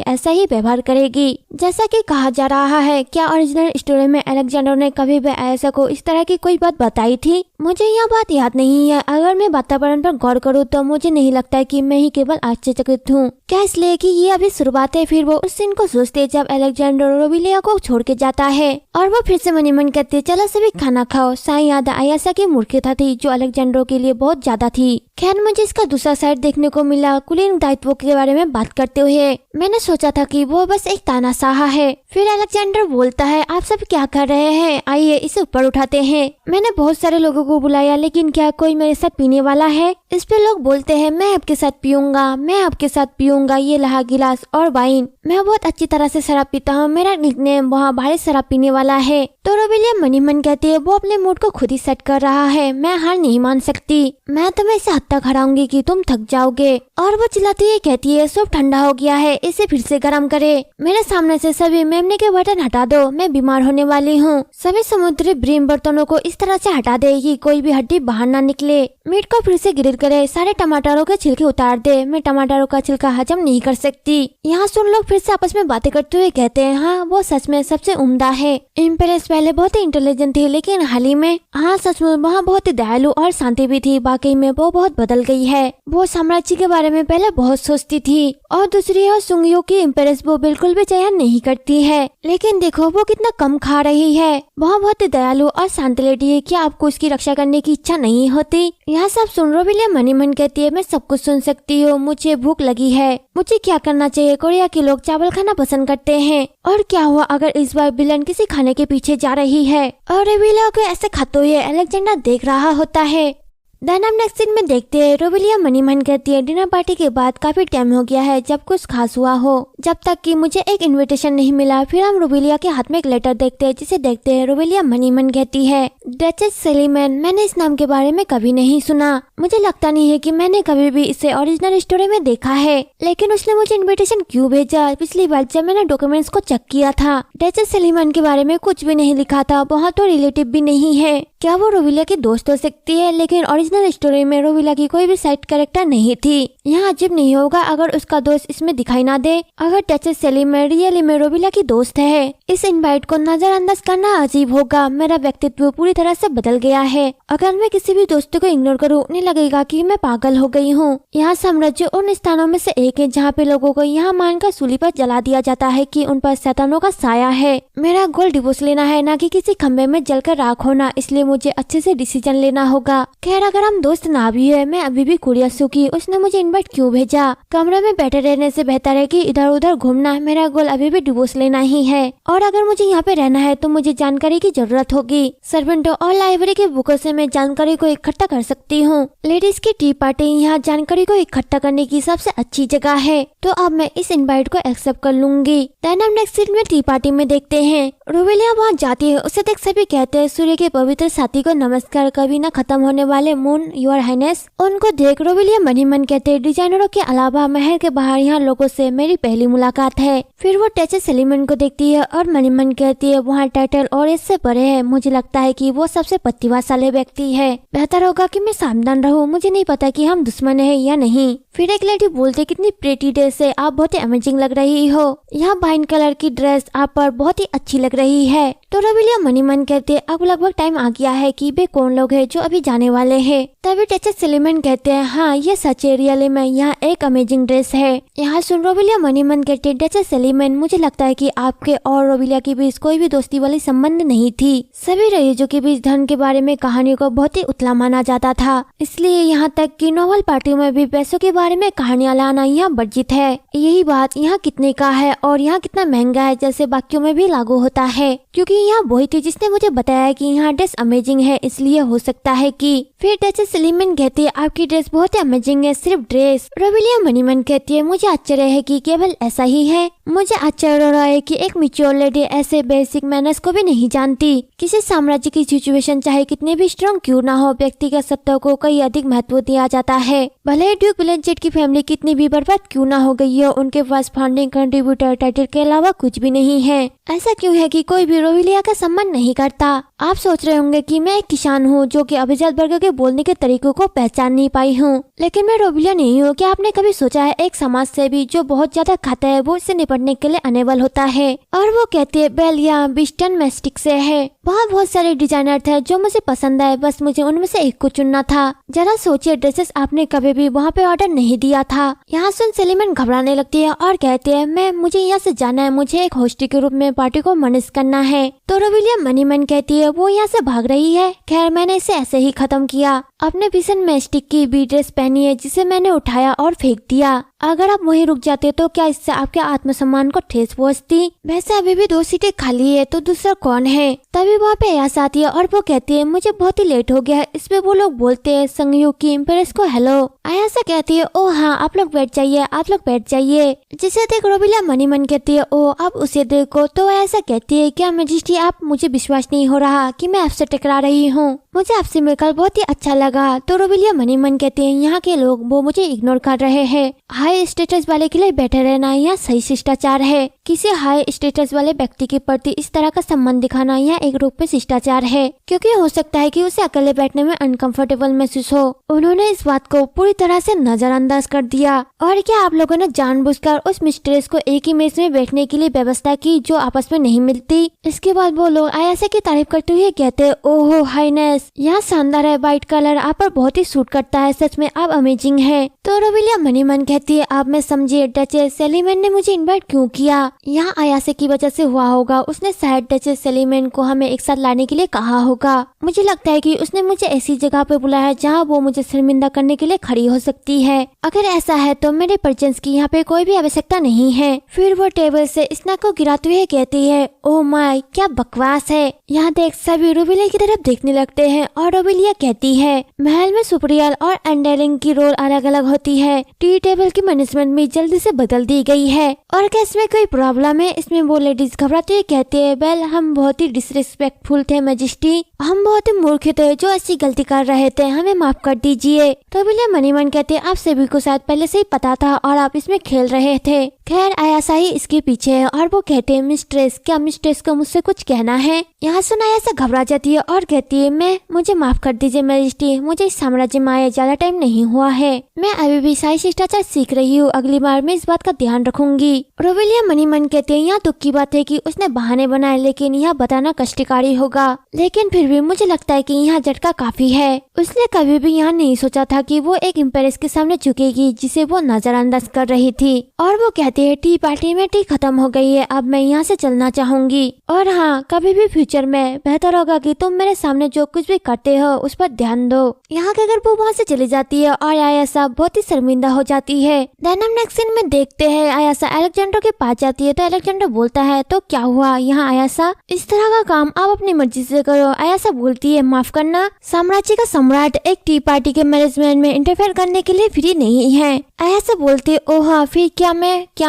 ऐसा ही व्यवहार करेगी जैसा कि कहा जा रहा है। क्या ओरिजिनल स्टोरी में अलेक्जेंडर ने कभी भी आयासा को इस तरह की कोई बात बताई थी? मुझे यह बात याद नहीं है। अगर मैं वातावरण पर गौर करूँ तो मुझे नहीं लगता कि मैं ही केवल आश्चर्यचकित हूँ। क्या इसलिए कि ये अभी शुरुआत है? फिर वो उस सीन को सोचते जब अलेक्जेंडर रोबिलिया को छोड़ के जाता है और वो फिर से मन ही मन कहती है, चलो सभी खाना खाओ। साई याद आयासा की मूर्खता थी जो अलेक्जेंडर के लिए बहुत ज्यादा थी। खैर मुझे इसका दूसरा साइड देखने को मिला। कुलीन दायित्वों के बारे में बात करते हुए मैंने सोचा था कि वो बस एक तानाशाह है। फिर अलेक्जेंडर बोलता है, आप सब क्या कर रहे हैं? आइए इसे ऊपर उठाते हैं। मैंने बहुत सारे लोगों को बुलाया लेकिन क्या कोई मेरे साथ पीने वाला है? इस पे लोग बोलते हैं, मैं आपके साथ पीऊंगा, मैं आपके साथ पीऊंगा। ये रहा गिलास और वाइन। मैं बहुत अच्छी तरह से शराब पीता हूँ। मेरा निकनेम वहाँ भारी शराब पीने वाला है। तो रोबिलिया मन ही मन कहती है, वो अपने मूड को खुद ही सेट कर रहा है। मैं हार नहीं मान सकती। मैं तुम्हें इसे हद तक हराऊंगी कि तुम थक जाओगे। और वो चिल्लाती है कहती है, सूप ठंडा हो गया है, इसे फिर से गर्म करे। मेरे सामने से सभी मेमने के बर्तन हटा दो, मैं बीमार होने वाली हूँ। सभी समुद्री ब्रीम बर्तनों को इस तरह से हटा दे कि कोई भी हड्डी बाहर ना निकले। मीट को फिर से ग्रिल करे। सारे टमाटरों के छिलके उतार दे। मैं टमाटरों का छिलका हजम नहीं कर सकती। यहाँ सुन लोग फिर से आपस में बातें करते हुए कहते हैं, हाँ वो सच में सबसे उम्दा है। इम्प्रेस पहले बहुत ही इंटेलिजेंट थी लेकिन हाल ही में हाँ सच में वहाँ बहुत ही दयालु और शांति भी थी। वाकई में वो बहुत बदल गई है। वो साम्राज्य के बारे में पहले बहुत सोचती थी। और दूसरी है सुंगियो की इम्प्रेस, वो बिल्कुल भी चयन नहीं करती है लेकिन देखो वो कितना कम खा रही है। वह बहुत ही दयालु और शांत लेडी है। क्या आपको उसकी रक्षा करने की इच्छा नहीं होती? यह सब सुन रोबिलिया मन ही मन कहती है, मैं सब कुछ सुन सकती हूँ। मुझे भूख लगी है। मुझे क्या करना चाहिए? कोरिया के लोग चावल खाना पसंद करते हैं। और क्या हुआ अगर इस बार विलन किसी खाने के पीछे जा रही है? और रोबिलिया को ऐसे खाते हुए अलेक्जेंडर देख रहा होता है। देन हम नेक्स्ट सीन में देखते हैं रोबिलिया मन ही मन कहती है, डिनर पार्टी के बाद काफी टाइम हो गया है जब कुछ खास हुआ हो, जब तक कि मुझे एक इनविटेशन नहीं मिला। फिर हम रोबिलिया के हाथ में एक लेटर देखते हैं जिसे देखते हैं रोबिलिया मन ही मन कहती है, डचेस सेलिमैन, मैंने इस नाम के बारे में कभी नहीं सुना। मुझे लगता नहीं है कि मैंने कभी भी इसे ओरिजिनल स्टोरी में देखा है। लेकिन उसने मुझे इन्विटेशन क्यों भेजा? पिछली बार जब मैंने डॉक्यूमेंट्स को चेक किया था डचेस सेलिमैन के बारे में कुछ भी नहीं लिखा था। वहाँ तो रिलेटिव भी नहीं है। क्या वो रोबिलिया की दोस्त हो सकती है? लेकिन ओरिजिनल स्टोरी में रोबिलिया की कोई भी साइड कैरेक्टर नहीं थी। यहाँ अजीब नहीं होगा अगर उसका दोस्त इसमें दिखाई ना दे। अगर डचेस सेलिमैन रियली में रोबिलिया की दोस्त है, इस इनवाइट को नजरअंदाज करना अजीब होगा। मेरा व्यक्तित्व पूरी तरह से बदल गया है। अगर मैं किसी भी दोस्त को इग्नोर करूँ उन्हें लगेगा कि मैं पागल हो गई हूँ। यहाँ साम्राज्य उन स्थानों में से एक है जहाँ पे लोगों को यहाँ मानकर सूली पर जला दिया जाता है कि उन पर शैतानों का साया है। मेरा गोल डिवोर्स लेना है, ना कि किसी खंबे में जलकर राख होना। इसलिए मुझे अच्छे से डिसीजन लेना होगा। खैर अगर हम दोस्त ना भी है, मैं अभी भी क्यूरियस हूँ कि उसने मुझे इनवाइट क्यों भेजा। कमरे में बैठे रहने से बेहतर है कि इधर उधर घूमना। मेरा गोल अभी भी डिवोर्स लेना ही है। और अगर मुझे यहाँ पे रहना है तो मुझे जानकारी की जरूरत होगी। सर्वेंटों और लाइब्रेरी के बुकों से मैं जानकारी को इकट्ठा कर सकती हूँ। लेडीज की टी पार्टी यहाँ जानकारी को इकट्ठा करने की सबसे अच्छी जगह है। तो अब मैं इस इनवाइट को एक्सेप्ट कर लूंगी। देन हम नेक्स्ट सीन में टी पार्टी में देखते हैं रोबिलिया वहाँ जाती है। उसे देख सभी कहते हैं, सूर्य के पवित्र साथी को नमस्कार, कभी न खत्म होने वाले मून योर हाइनेस। उनको देख रोबिलिया मन ही मन कहते हैं, डिजाइनरों के अलावा महल के बाहर यहाँ लोगों से मेरी पहली मुलाकात है। फिर वो डचेस सेलिमैन को देखती है और मन ही मन कहती है, वहाँ टाइटल और इससे परे है। मुझे लगता है कि वो सबसे प्रतिभाशाली व्यक्ति है। बेहतर होगा कि मैं सावधान रहूं। मुझे नहीं पता कि हम दुश्मन है या नहीं। फिर एक लेडी बोलते, कितनी प्रेटी ड्रेस है, आप बहुत ही अमेजिंग लग रही हो। यह वाइन कलर की ड्रेस आप पर बहुत ही अच्छी लग रही है। तो रोबिलिया मन ही मन कहते, अब लगभग टाइम आ गया है कि वे कौन लोग हैं जो अभी जाने वाले हैं। तभी डचेस सेलिमैन कहते हैं, हाँ ये सच है, रियली में यहाँ एक अमेजिंग ड्रेस है। यहाँ सुन रोबिलिया मन ही मन कहते, डचेस सेलिमैन, मुझे लगता है कि आपके और रोबिलिया के बीच कोई भी दोस्ती वाली संबंध नहीं थी। सभी रईसों के बीच धन के बारे में कहानियों को बहुत ही उतला माना जाता था। इसलिए यहाँ तक कि नोबल पार्टियों में भी पैसों के बारे में कहानियां लाना यहाँ वर्जित है। यही बात यहाँ कितने का है और यहाँ कितना महंगा है जैसे बाकियों में भी लागू होता है, क्योंकि यहाँ वही थी जिसने मुझे बताया कि यहाँ ड्रेस अमेजिंग है, इसलिए हो सकता है कि। फिर डचेस सलीमन कहती है आपकी ड्रेस बहुत ही अमेजिंग है, सिर्फ ड्रेस। रोवेलिया मनी मन कहती है मुझे आश्चर्य है कि केवल ऐसा ही है। मुझे आश्चर्य हो रहा है कि एक मैच्योर लेडी ऐसे बेसिक मैनर्स को भी नहीं जानती। किसी साम्राज्य की सिचुएशन चाहे कितने भी स्ट्रॉन्ग क्यों ना हो, व्यक्तिगत सत्ता को कई अधिक महत्व दिया जाता है। भले ही ड्यूक ब्लैंचेट की फैमिली कितनी भी बर्बाद क्यों ना हो गई हो, उनके पास फाउंडिंग कंट्रीब्यूटर टाइटल के अलावा कुछ भी नहीं है। ऐसा क्यों है कि कोई भी रोवेलिया का सम्मान नहीं करता? आप सोच रहे होंगे कि मैं एक किसान हूँ जो कि अभिजात वर्ग के बोलने के तरीकों को पहचान नहीं पाई हूँ, लेकिन मैं रोवेलिया नहीं हूँ। क्या आपने कभी सोचा है एक समाज सेवी जो बहुत ज्यादा खाता है वो इससे निपटने के लिए अनेबल होता है? और वो कहती है बेल या बिस्टन मैस्टिक से है। वहाँ बहुत सारे डिजाइनर थे जो मुझे पसंद आए, बस मुझे उनमें से एक को चुनना था। जरा सोचिए ड्रेसेस आपने कभी भी वहाँ पे ऑर्डर नहीं दिया था। यहाँ सुन सलीमन घबराने लगती है और कहती है मुझे यहाँ से जाना है, मुझे एक होस्टी के रूप में पार्टी को मैनेज करना है। तो रोवेलिया मनी मन कहती है वो यहाँ से भाग रही है। खैर मैंने इसे ऐसे ही खत्म किया। अपने बिसन मैस्टिक की भी ड्रेस पहनी है जिसे मैंने उठाया और फेंक दिया। अगर आप वहीं रुक जाते तो क्या इससे आपके आत्मसम्मान को ठेस पहुँचती? वैसे अभी भी 2 सीटें खाली है तो दूसरा कौन है? तभी वहाँ पे अयासा आती है और वो कहती है मुझे बहुत ही लेट हो गया है। इसमें वो लोग बोलते हैं संगयुग की इम्प्रेस को हेलो। अयासा कहती है ओ हाँ आप लोग बैठ जाइए, आप लोग बैठ जाइए। जिसे देख रोवेलिया मनी मन कहती है ओ अब उसे देखो। तो अयासा कहती है क्या मैजेस्टी आप मुझे विश्वास नहीं हो रहा कि मैं आपसे टकरा रही हूँ? मुझे आपसे मिलकर बहुत ही अच्छा लगा। तो रोवेलिया मनी मन कहते हैं यहाँ के लोग वो मुझे इग्नोर कर रहे हैं। हाई स्टेटस वाले के लिए बैठे रहना यहाँ सही शिष्टाचार है। किसी हाई स्टेटस वाले व्यक्ति के प्रति इस तरह का सम्मान दिखाना यहाँ एक रूप में शिष्टाचार है, क्योंकि हो सकता है कि उसे अकेले बैठने में अनकंफर्टेबल महसूस हो। उन्होंने इस बात को पूरी तरह से नजरअंदाज कर दिया। और क्या आप लोगों ने जानबूझकर उस मिस्ट्रेस को एक ही मेज में बैठने के लिए व्यवस्था की जो आपस में नहीं मिलती? इसके बाद वो लोग अयासा की तारीफ करते हुए कहते ओहो हाईनेस यहाँ शानदार है, व्हाइट कलर आप पर बहुत ही सूट करता है, सच में आप अमेजिंग है। तो रोवेलिया मनी मन कहती है अब मैं समझिए डचेस सलीमन ने मुझे इनवाइट क्यों किया। यहाँ अयासा की वजह से हुआ होगा। उसने शायद डचेस सलीमन को हमें एक साथ लाने के लिए कहा होगा। मुझे लगता है कि उसने मुझे ऐसी जगह पे बुलाया जहाँ वो मुझे शर्मिंदा करने के लिए खड़ी हो सकती है। अगर ऐसा है तो मेरे प्रेजेंस की यहाँ पे कोई भी आवश्यकता नहीं है। फिर वो टेबल से स्नैक को गिराते हुए कहती है ओह माय क्या बकवास है। यहाँ देख सभी रोवेलिया की तरफ देखने लगते हैं और रोवेलिया कहती है महल में सुपरियल और एंडरिंग की रोल अलग अलग होती है। टी टेबल की मैनेजमेंट भी जल्दी से बदल दी गई है। और क्या इसमें कोई प्रॉब्लम है? इसमें वो लेडीज घबराते हुए कहते हैं वेल हम बहुत ही डिसरिस्पेक्टफुल थे मैजेस्टी, हम बहुत ही मूर्ख थे जो ऐसी गलती कर रहे थे, हमें माफ कर दीजिए। रोवेलिया मनी मन कहते आप सभी को शायद पहले से ही पता था और आप इसमें खेल रहे थे। खैर अयासा ही इसके पीछे है और वो कहते हैं मिस्ट्रेस क्या मिस्ट्रेस को मुझसे कुछ कहना है? यहाँ सुन अयासा घबरा जाती है और कहती है मुझे माफ कर दीजिए मैजेस्टी, मुझे इस साम्राज्य में आए ज्यादा टाइम नहीं हुआ है, मैं अभी भी शाही शिष्टाचार सीख रही हूँ, अगली बार मैं इस बात का ध्यान रखूंगी। रोवेलिया मनी मन कहते हैं यहाँ दुख की बात है कि उसने बहाने बनाए, लेकिन यह बताना कष्टकारी होगा। लेकिन फिर भी मुझे लगता है कि यहाँ झटका काफी है। उसने कभी भी यहाँ नहीं सोचा था कि वो एक इम्प्रेस के सामने झुकेगी जिसे वो नजरअंदाज कर रही थी। और वो कहती है टी पार्टी में टी खत्म हो गई है, अब मैं यहाँ से चलना चाहूंगी। और हाँ कभी भी फ्यूचर में बेहतर होगा कि तुम मेरे सामने जो कुछ भी करते हो उस पर ध्यान दो। यहाँ के अगर वो वहाँ से चली जाती है और अयासा बहुत ही शर्मिंदा हो जाती है। देन हम नेक्स्ट सीन में देखते हैं अयासा अलेक्जेंडर के पास जाती है तो अलेक्जेंडर बोलता है तो क्या हुआ? यहाँ अयासा इस तरह का काम आप अपनी मर्जी से करो। अयासा बोलती है माफ करना, साम्राज्य का सम्राट एक टी पार्टी के मैनेजमेंट में इंटरफेयर करने के लिए फ्री नहीं है। अयासा बोलती है ओह हाँ फिर क्या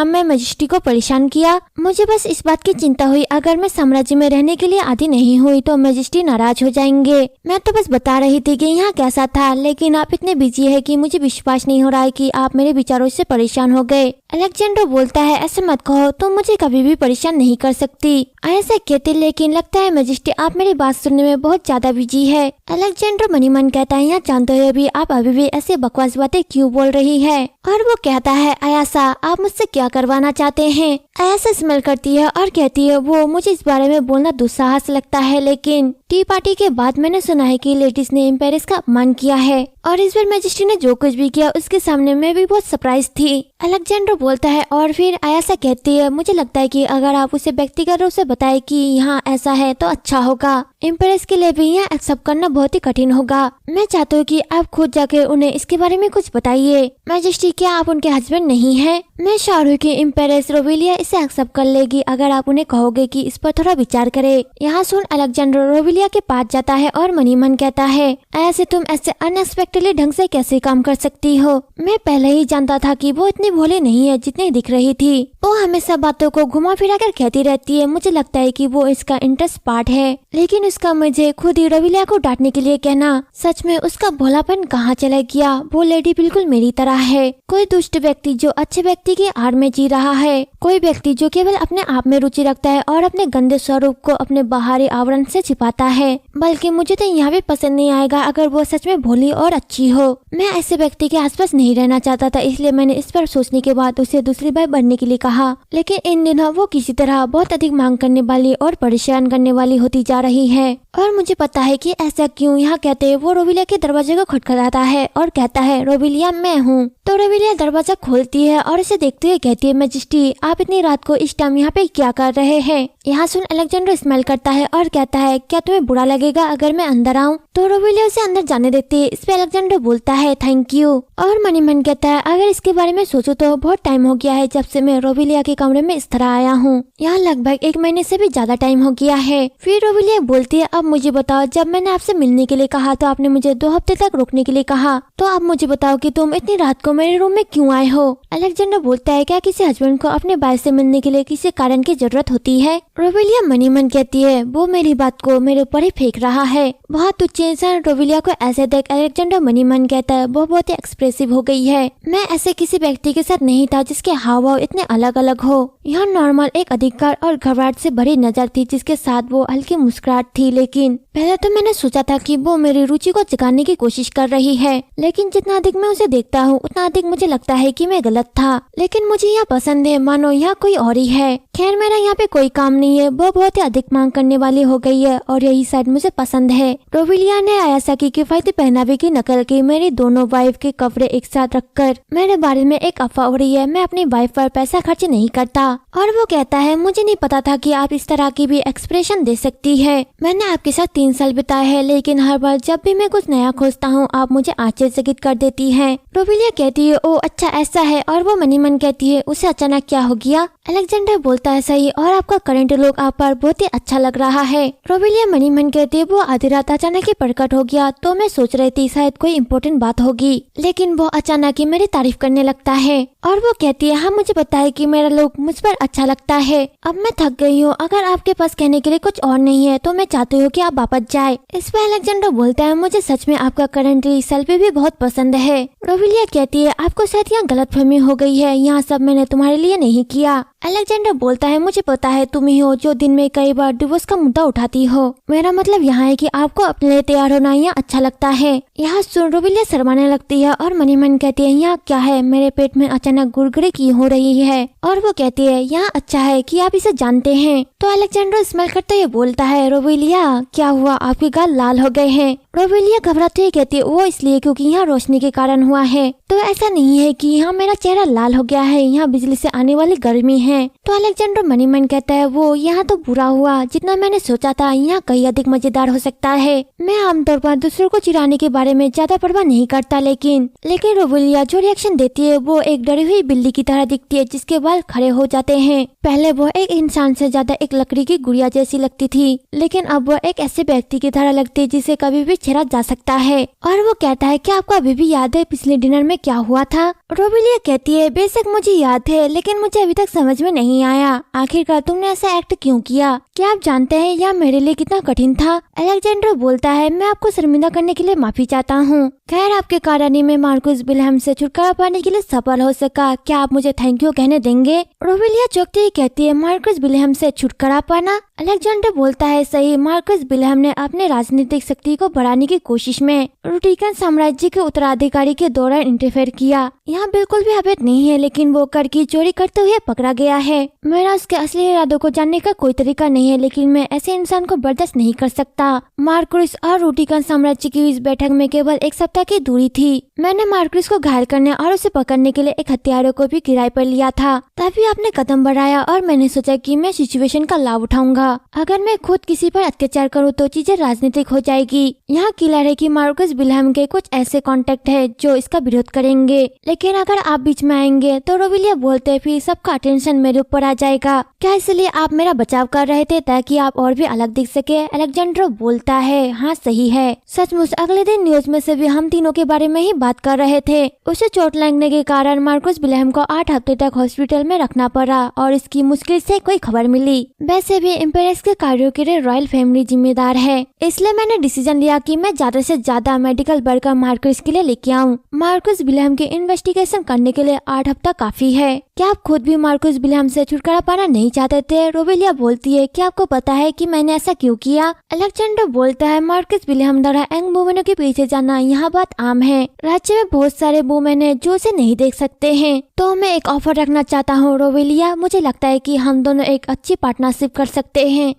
मैं मैजेस्टी को परेशान किया? मुझे बस इस बात की चिंता हुई अगर मैं साम्राज्य में रहने के लिए आदी नहीं हुई तो मैजेस्टी नाराज हो जाएंगे। मैं तो बस बता रही थी कि यहाँ कैसा था, लेकिन आप इतने बिजी है कि मुझे विश्वास नहीं हो रहा है कि आप मेरे विचारों से परेशान हो गए। अलेक्जेंडर बोलता है ऐसे मत कहो, तुम मुझे कभी भी परेशान नहीं कर सकती। ऐसा कहते लेकिन लगता है मैजेस्टी आप मेरी बात सुनने में बहुत ज्यादा बिजी है। अलेक्जेंडर मनी मन कहता है यहाँ जानते हुए भी आप अभी भी ऐसे बकवास बातें क्यों बोल रही है? और वो कहता है अयासा आप मुझसे क्या करवाना चाहते हैं? अयासा स्मेल करती है और कहती है वो मुझे इस बारे में बोलना दुस्साहस लगता है, लेकिन टी पार्टी के बाद मैंने सुना है कि लेडीज ने इम्पेरिस का अपमान किया है और इस बार मैजेस्टी ने जो कुछ भी किया उसके सामने मैं भी बहुत सरप्राइज थी। अलेक्जेंडर बोलता है और फिर अयासा कहती है मुझे लगता है कि अगर आप उसे व्यक्तिगत रूप से बताए कि यहाँ ऐसा है तो अच्छा होगा। इम्प्रेस के लिए भी यह एक्सेप्ट करना बहुत ही कठिन होगा। मैं चाहता हूँ कि आप खुद जाके उन्हें इसके बारे में कुछ बताइए। मैजेस्टी, क्या आप उनके हस्बैंड नहीं हैं? मैं श्योर हूँ कि इम्प्रेस रोवेलिया इसे एक्सेप्ट कर लेगी अगर आप उन्हें कहोगे कि इस पर थोड़ा विचार करे। यहाँ सुन अलेक्जेंडर रोवेलिया के पास जाता है और मनी मन कहता है, ऐसे तुम ऐसे अनएक्सपेक्टेडली ढंग से कैसे काम कर सकती हो? मैं पहले ही जानता था कि वो इतनी भोली नहीं है जितनी दिख रही थी। वो हमेशा बातों को घुमा फिरा कर कहती रहती है। मुझे लगता है कि वो इसका इंटरेस्ट पार्ट है, लेकिन उसका मुझे खुद ही रोवेलिया को डांटने के लिए कहना, सच में उसका भोलापन कहाँ चला गया? वो लेडी बिल्कुल मेरी तरह है। कोई दुष्ट व्यक्ति जो अच्छे व्यक्ति की आड़ में जी रहा है, कोई व्यक्ति जो केवल अपने आप में रुचि रखता है और अपने गंदे स्वरूप को अपने बाहरी आवरण से छिपाता है। बल्कि मुझे तो यहाँ भी पसंद नहीं आएगा अगर वो सच में भोली और अच्छी हो। मैं ऐसे व्यक्ति के आसपास नहीं रहना चाहता था, इसलिए मैंने इस पर सोचने के बाद उसे दूसरी बार बनने के लिए कहा। लेकिन इन दिनों वो किसी तरह बहुत अधिक मांग करने वाली और परेशान करने वाली होती जा रही है, और मुझे पता है कि ऐसा क्यों। यहाँ कहते वो रोवेलिया के दरवाजे को खटखटाता है और कहता है, रोवेलिया मैं हूँ। तो रोवेलिया दरवाजा खोलती है और इसे देखते हुए कहती है, मैजेस्टी आप इतनी रात को इस टाइम यहाँ पे क्या कर रहे हैं? यहाँ सुन अलेक्जेंडर स्माइल करता है और कहता है, क्या तुम्हें बुरा लगेगा अगर मैं अंदर आऊँ? तो रोवेलिया उसे अंदर जाने देती है। इस पे अलेक्जेंडर बोलता है, थैंक यू। और मनी मन कहता है, अगर इसके बारे में सोचो तो बहुत टाइम हो गया है जब से मैं रोवेलिया के कमरे में इस तरह आया हूँ। यहाँ लगभग 1 महीने से भी ज्यादा टाइम हो गया है। फिर रोवेलिया बोलती है, अब मुझे बताओ, जब मैंने आपसे मिलने के लिए कहा तो आपने मुझे 2 हफ्ते तक रुकने के लिए कहा, तो अब मुझे बताओ कि तुम इतनी रात को मेरे रूम में क्यों आए हो? अलेक्जेंडर बोलता है, क्या किसी हस्बैंड को अपने वाइफ से मिलने के लिए किसी कारण की जरूरत होती है? रोवेलिया मनी मन कहती है, वो मेरी बात को मेरे ऊपर ही फेंक रहा है। बहुत तुच्छ इंसान रोवेलिया को ऐसे देख अलेक्जेंडर मनी मन कहता है, वो बहुत ही एक्सप्रेसिव हो गई है। मैं ऐसे किसी व्यक्ति के साथ नहीं था जिसके हाव भाव इतने अलग अलग हो। यहाँ नॉर्मल एक अधिकार और घबराहट से भरी नजर थी जिसके साथ वो हल्की मुस्कुराहट थी। लेकिन पहले तो मैंने सोचा था कि वो मेरी रुचि को जगाने की कोशिश कर रही है, लेकिन जितना अधिक मैं उसे देखता हूँ उतना अधिक मुझे लगता है कि मैं गलत था। लेकिन मुझे यहाँ पसंद है, मानो यहाँ कोई और ही है। खैर मेरा यहाँ पे कोई काम नहीं है। वो बहुत ही अधिक मांग करने वाली हो गई है और यही शायद मुझे पसंद है। रोवेलिया ने आयासा की किफायती पहनावे की नकल की। मेरी दोनों वाइफ के कपड़े एक साथ रखकर मेरे बारे में एक अफवाह हो रही है। मैं अपनी वाइफ पर पैसा खर्च नहीं करता। और वो कहता है, मुझे नहीं पता था कि आप इस तरह की भी एक्सप्रेशन दे सकती है। मैंने आपके साथ 3 साल बिताए हैं, लेकिन हर बार जब भी मैं कुछ नया खोजता हूँ आप मुझे आश्चर्यचकित कर देती है। रोवेलिया कहती है, ओ अच्छा ऐसा है। और वो मनी मन कहती है, उसे अचानक क्या हो गया? अलेक्जेंडर बोलता है, सही, और आपका करंट लुक आप पर बहुत ही अच्छा लग रहा है। रोवेलिया मनी मन कहती है, वो आधी रात अचानक ही प्रकट हो गया तो मैं सोच रही थी शायद कोई इम्पोर्टेंट बात होगी, लेकिन वो अचानक ही मेरी तारीफ करने लगता है। और वो कहती है, हाँ मुझे पता है कि मेरा लुक मुझ पर अच्छा लगता है। अब मैं थक गई हूँ, अगर आपके पास कहने के लिए कुछ और नहीं है तो मैं चाहती हूँ कि आप वापस जाए। इस पर अलेक्जेंडर बोलता है, मुझे सच में आपका करंटली सेल्फी भी बहुत पसंद है। रोवेलिया कहती है, आपको शायद यहाँ गलतफहमी हो गई है, यहाँ सब मैंने तुम्हारे लिए नहीं किया। अलेक्जेंडर बोलता है, मुझे पता है तुम ही हो जो दिन में कई बार डिवोर्स का मुद्दा उठाती हो। मेरा मतलब यहाँ है कि आपको अपने लिए तैयार होना यहाँ अच्छा लगता है। यहाँ सुन रोवेलिया शर्माने लगती है और मनी मन कहती है, यहाँ क्या है? मेरे पेट में अचानक गुड़गुड़ी की हो रही है। और वो कहती है, यहाँ अच्छा है कि आप इसे जानते हैं। तो अलेक्जेंडर स्माइल करते हुए बोलता है, रोवेलिया क्या हुआ, आपके गाल लाल हो गए हैं? रोवेलिया घबराते हुए कहती है, वो इसलिए क्योंकि यहाँ रोशनी के कारण हुआ है। तो ऐसा नहीं है कि यहाँ मेरा चेहरा लाल हो गया है, यहाँ बिजली से आने वाली गर्मी है। तो अलेक्जेंडर मनी मन कहता है, वो यहाँ तो बुरा हुआ जितना मैंने सोचा था, यहाँ कहीं अधिक मजेदार हो सकता है। मैं आमतौर पर दूसरों को चिढ़ाने के बारे में ज्यादा परवाह नहीं करता, लेकिन रोवेलिया जो रिएक्शन देती है वो एक डरी हुई बिल्ली की तरह दिखती है जिसके बाल खड़े हो जाते हैं। पहले वो एक इंसान से ज्यादा एक लकड़ी की गुड़िया जैसी लगती थी, लेकिन अब वो एक ऐसे व्यक्ति की तरह लगती है जिसे कभी भी छेड़ा जा सकता है। और वो कहता है, क्या आपको अभी भी याद है पिछले डिनर में क्या हुआ था? रोवेलिया कहती है, बेशक मुझे याद है, लेकिन मुझे अभी तक समझ में नहीं आया आखिरकार तुमने ऐसा एक्ट क्यों किया। क्या आप जानते हैं यह मेरे लिए कितना कठिन था? अलेक्जेंडर बोलता है, मैं आपको शर्मिंदा करने के लिए माफी चाहता हूँ। खैर आपके कारण ही मैं मार्कस विल्हेम से छुटकारा पाने के लिए सफल हो सका। क्या आप मुझे थैंक यू कहने देंगे? रोवेलिया चौंकते ही कहती है, मार्कस विल्हेम से छुटकारा पाना? अलेक्जेंडर बोलता है, सही, मार्कस विल्हेम ने अपने राजनीतिक शक्ति को बढ़ाने की कोशिश में रूटिकन साम्राज्य के उत्तराधिकारी के दौरान इंटरफेयर किया। यहाँ बिल्कुल भी अवैध नहीं है, लेकिन वो कर की चोरी करते हुए पकड़ा गया है। मेरा उसके असली इरादों को जानने का कोई तरीका नहीं है, लेकिन मैं ऐसे इंसान को बर्दाश्त नहीं कर सकता। मार्क्विस और रूटिकन साम्राज्य की इस बैठक में केवल एक सप्ताह की दूरी थी। मैंने मार्क्विस को घायल करने और उसे पकड़ने के लिए एक हथियारों को भी किराए पर लिया था। तभी आपने कदम बढ़ाया और मैंने सोचा कि मैं सिचुएशन का लाभ उठाऊंगा। अगर मैं खुद किसी पर अत्याचार करूँ तो चीजें राजनीतिक हो जाएगी। यहाँ क्लियर है कि मार्क्विस विल्हेम के कुछ ऐसे कॉन्टेक्ट है जो इसका विरोध करेंगे, लेकिन अगर आप बीच में आएंगे तो रोविलिया बोलते फिर सबका अटेंशन मेरे ऊपर आ जाएगा। क्या इसलिए आप मेरा बचाव कर रहे थे ताकि आप और भी अलग दिख सके? अलेक्जेंड्रो बोलता है, हाँ सही है। सचमुच अगले दिन न्यूज में से भी हम तीनों के बारे में ही बात कर रहे थे। उसे चोट लगने के कारण मार्क्विस विल्हेम को 8 हफ्ते तक हॉस्पिटल में रखना पड़ा और इसकी मुश्किल से कोई खबर मिली। वैसे भी इम्पेरेक्स के कार्यों के लिए रॉयल फैमिली जिम्मेदार है, इसलिए मैंने डिसीजन लिया कि मैं ज्यादा से ज्यादा मेडिकल वर्कर मार्क्विस के लिए लेके आऊँ। मार्क्विस विल्हेम की इन्वेस्टिगेशन करने के लिए 8 हफ्ता काफी है। क्या आप खुद भी मार्क्विस विल्हेम से छुटकारा पाना नहीं चाहते थे? रोवेलिया बोलती है, क्या आपको पता है कि मैंने ऐसा क्यों किया? अलेक्जेंडर बोलता है, मार्क्विस विल्हेम द्वारा यंग वुमेनों के पीछे जाना यहाँ बात आम है। राज्य में बहुत सारे वुमेन हैं जो उसे नहीं देख सकते हैं, तो मैं एक ऑफर रखना चाहता हूँ रोवेलिया। मुझे लगता है कि हम दोनों एक अच्छी पार्टनरशिप कर सकते हैं।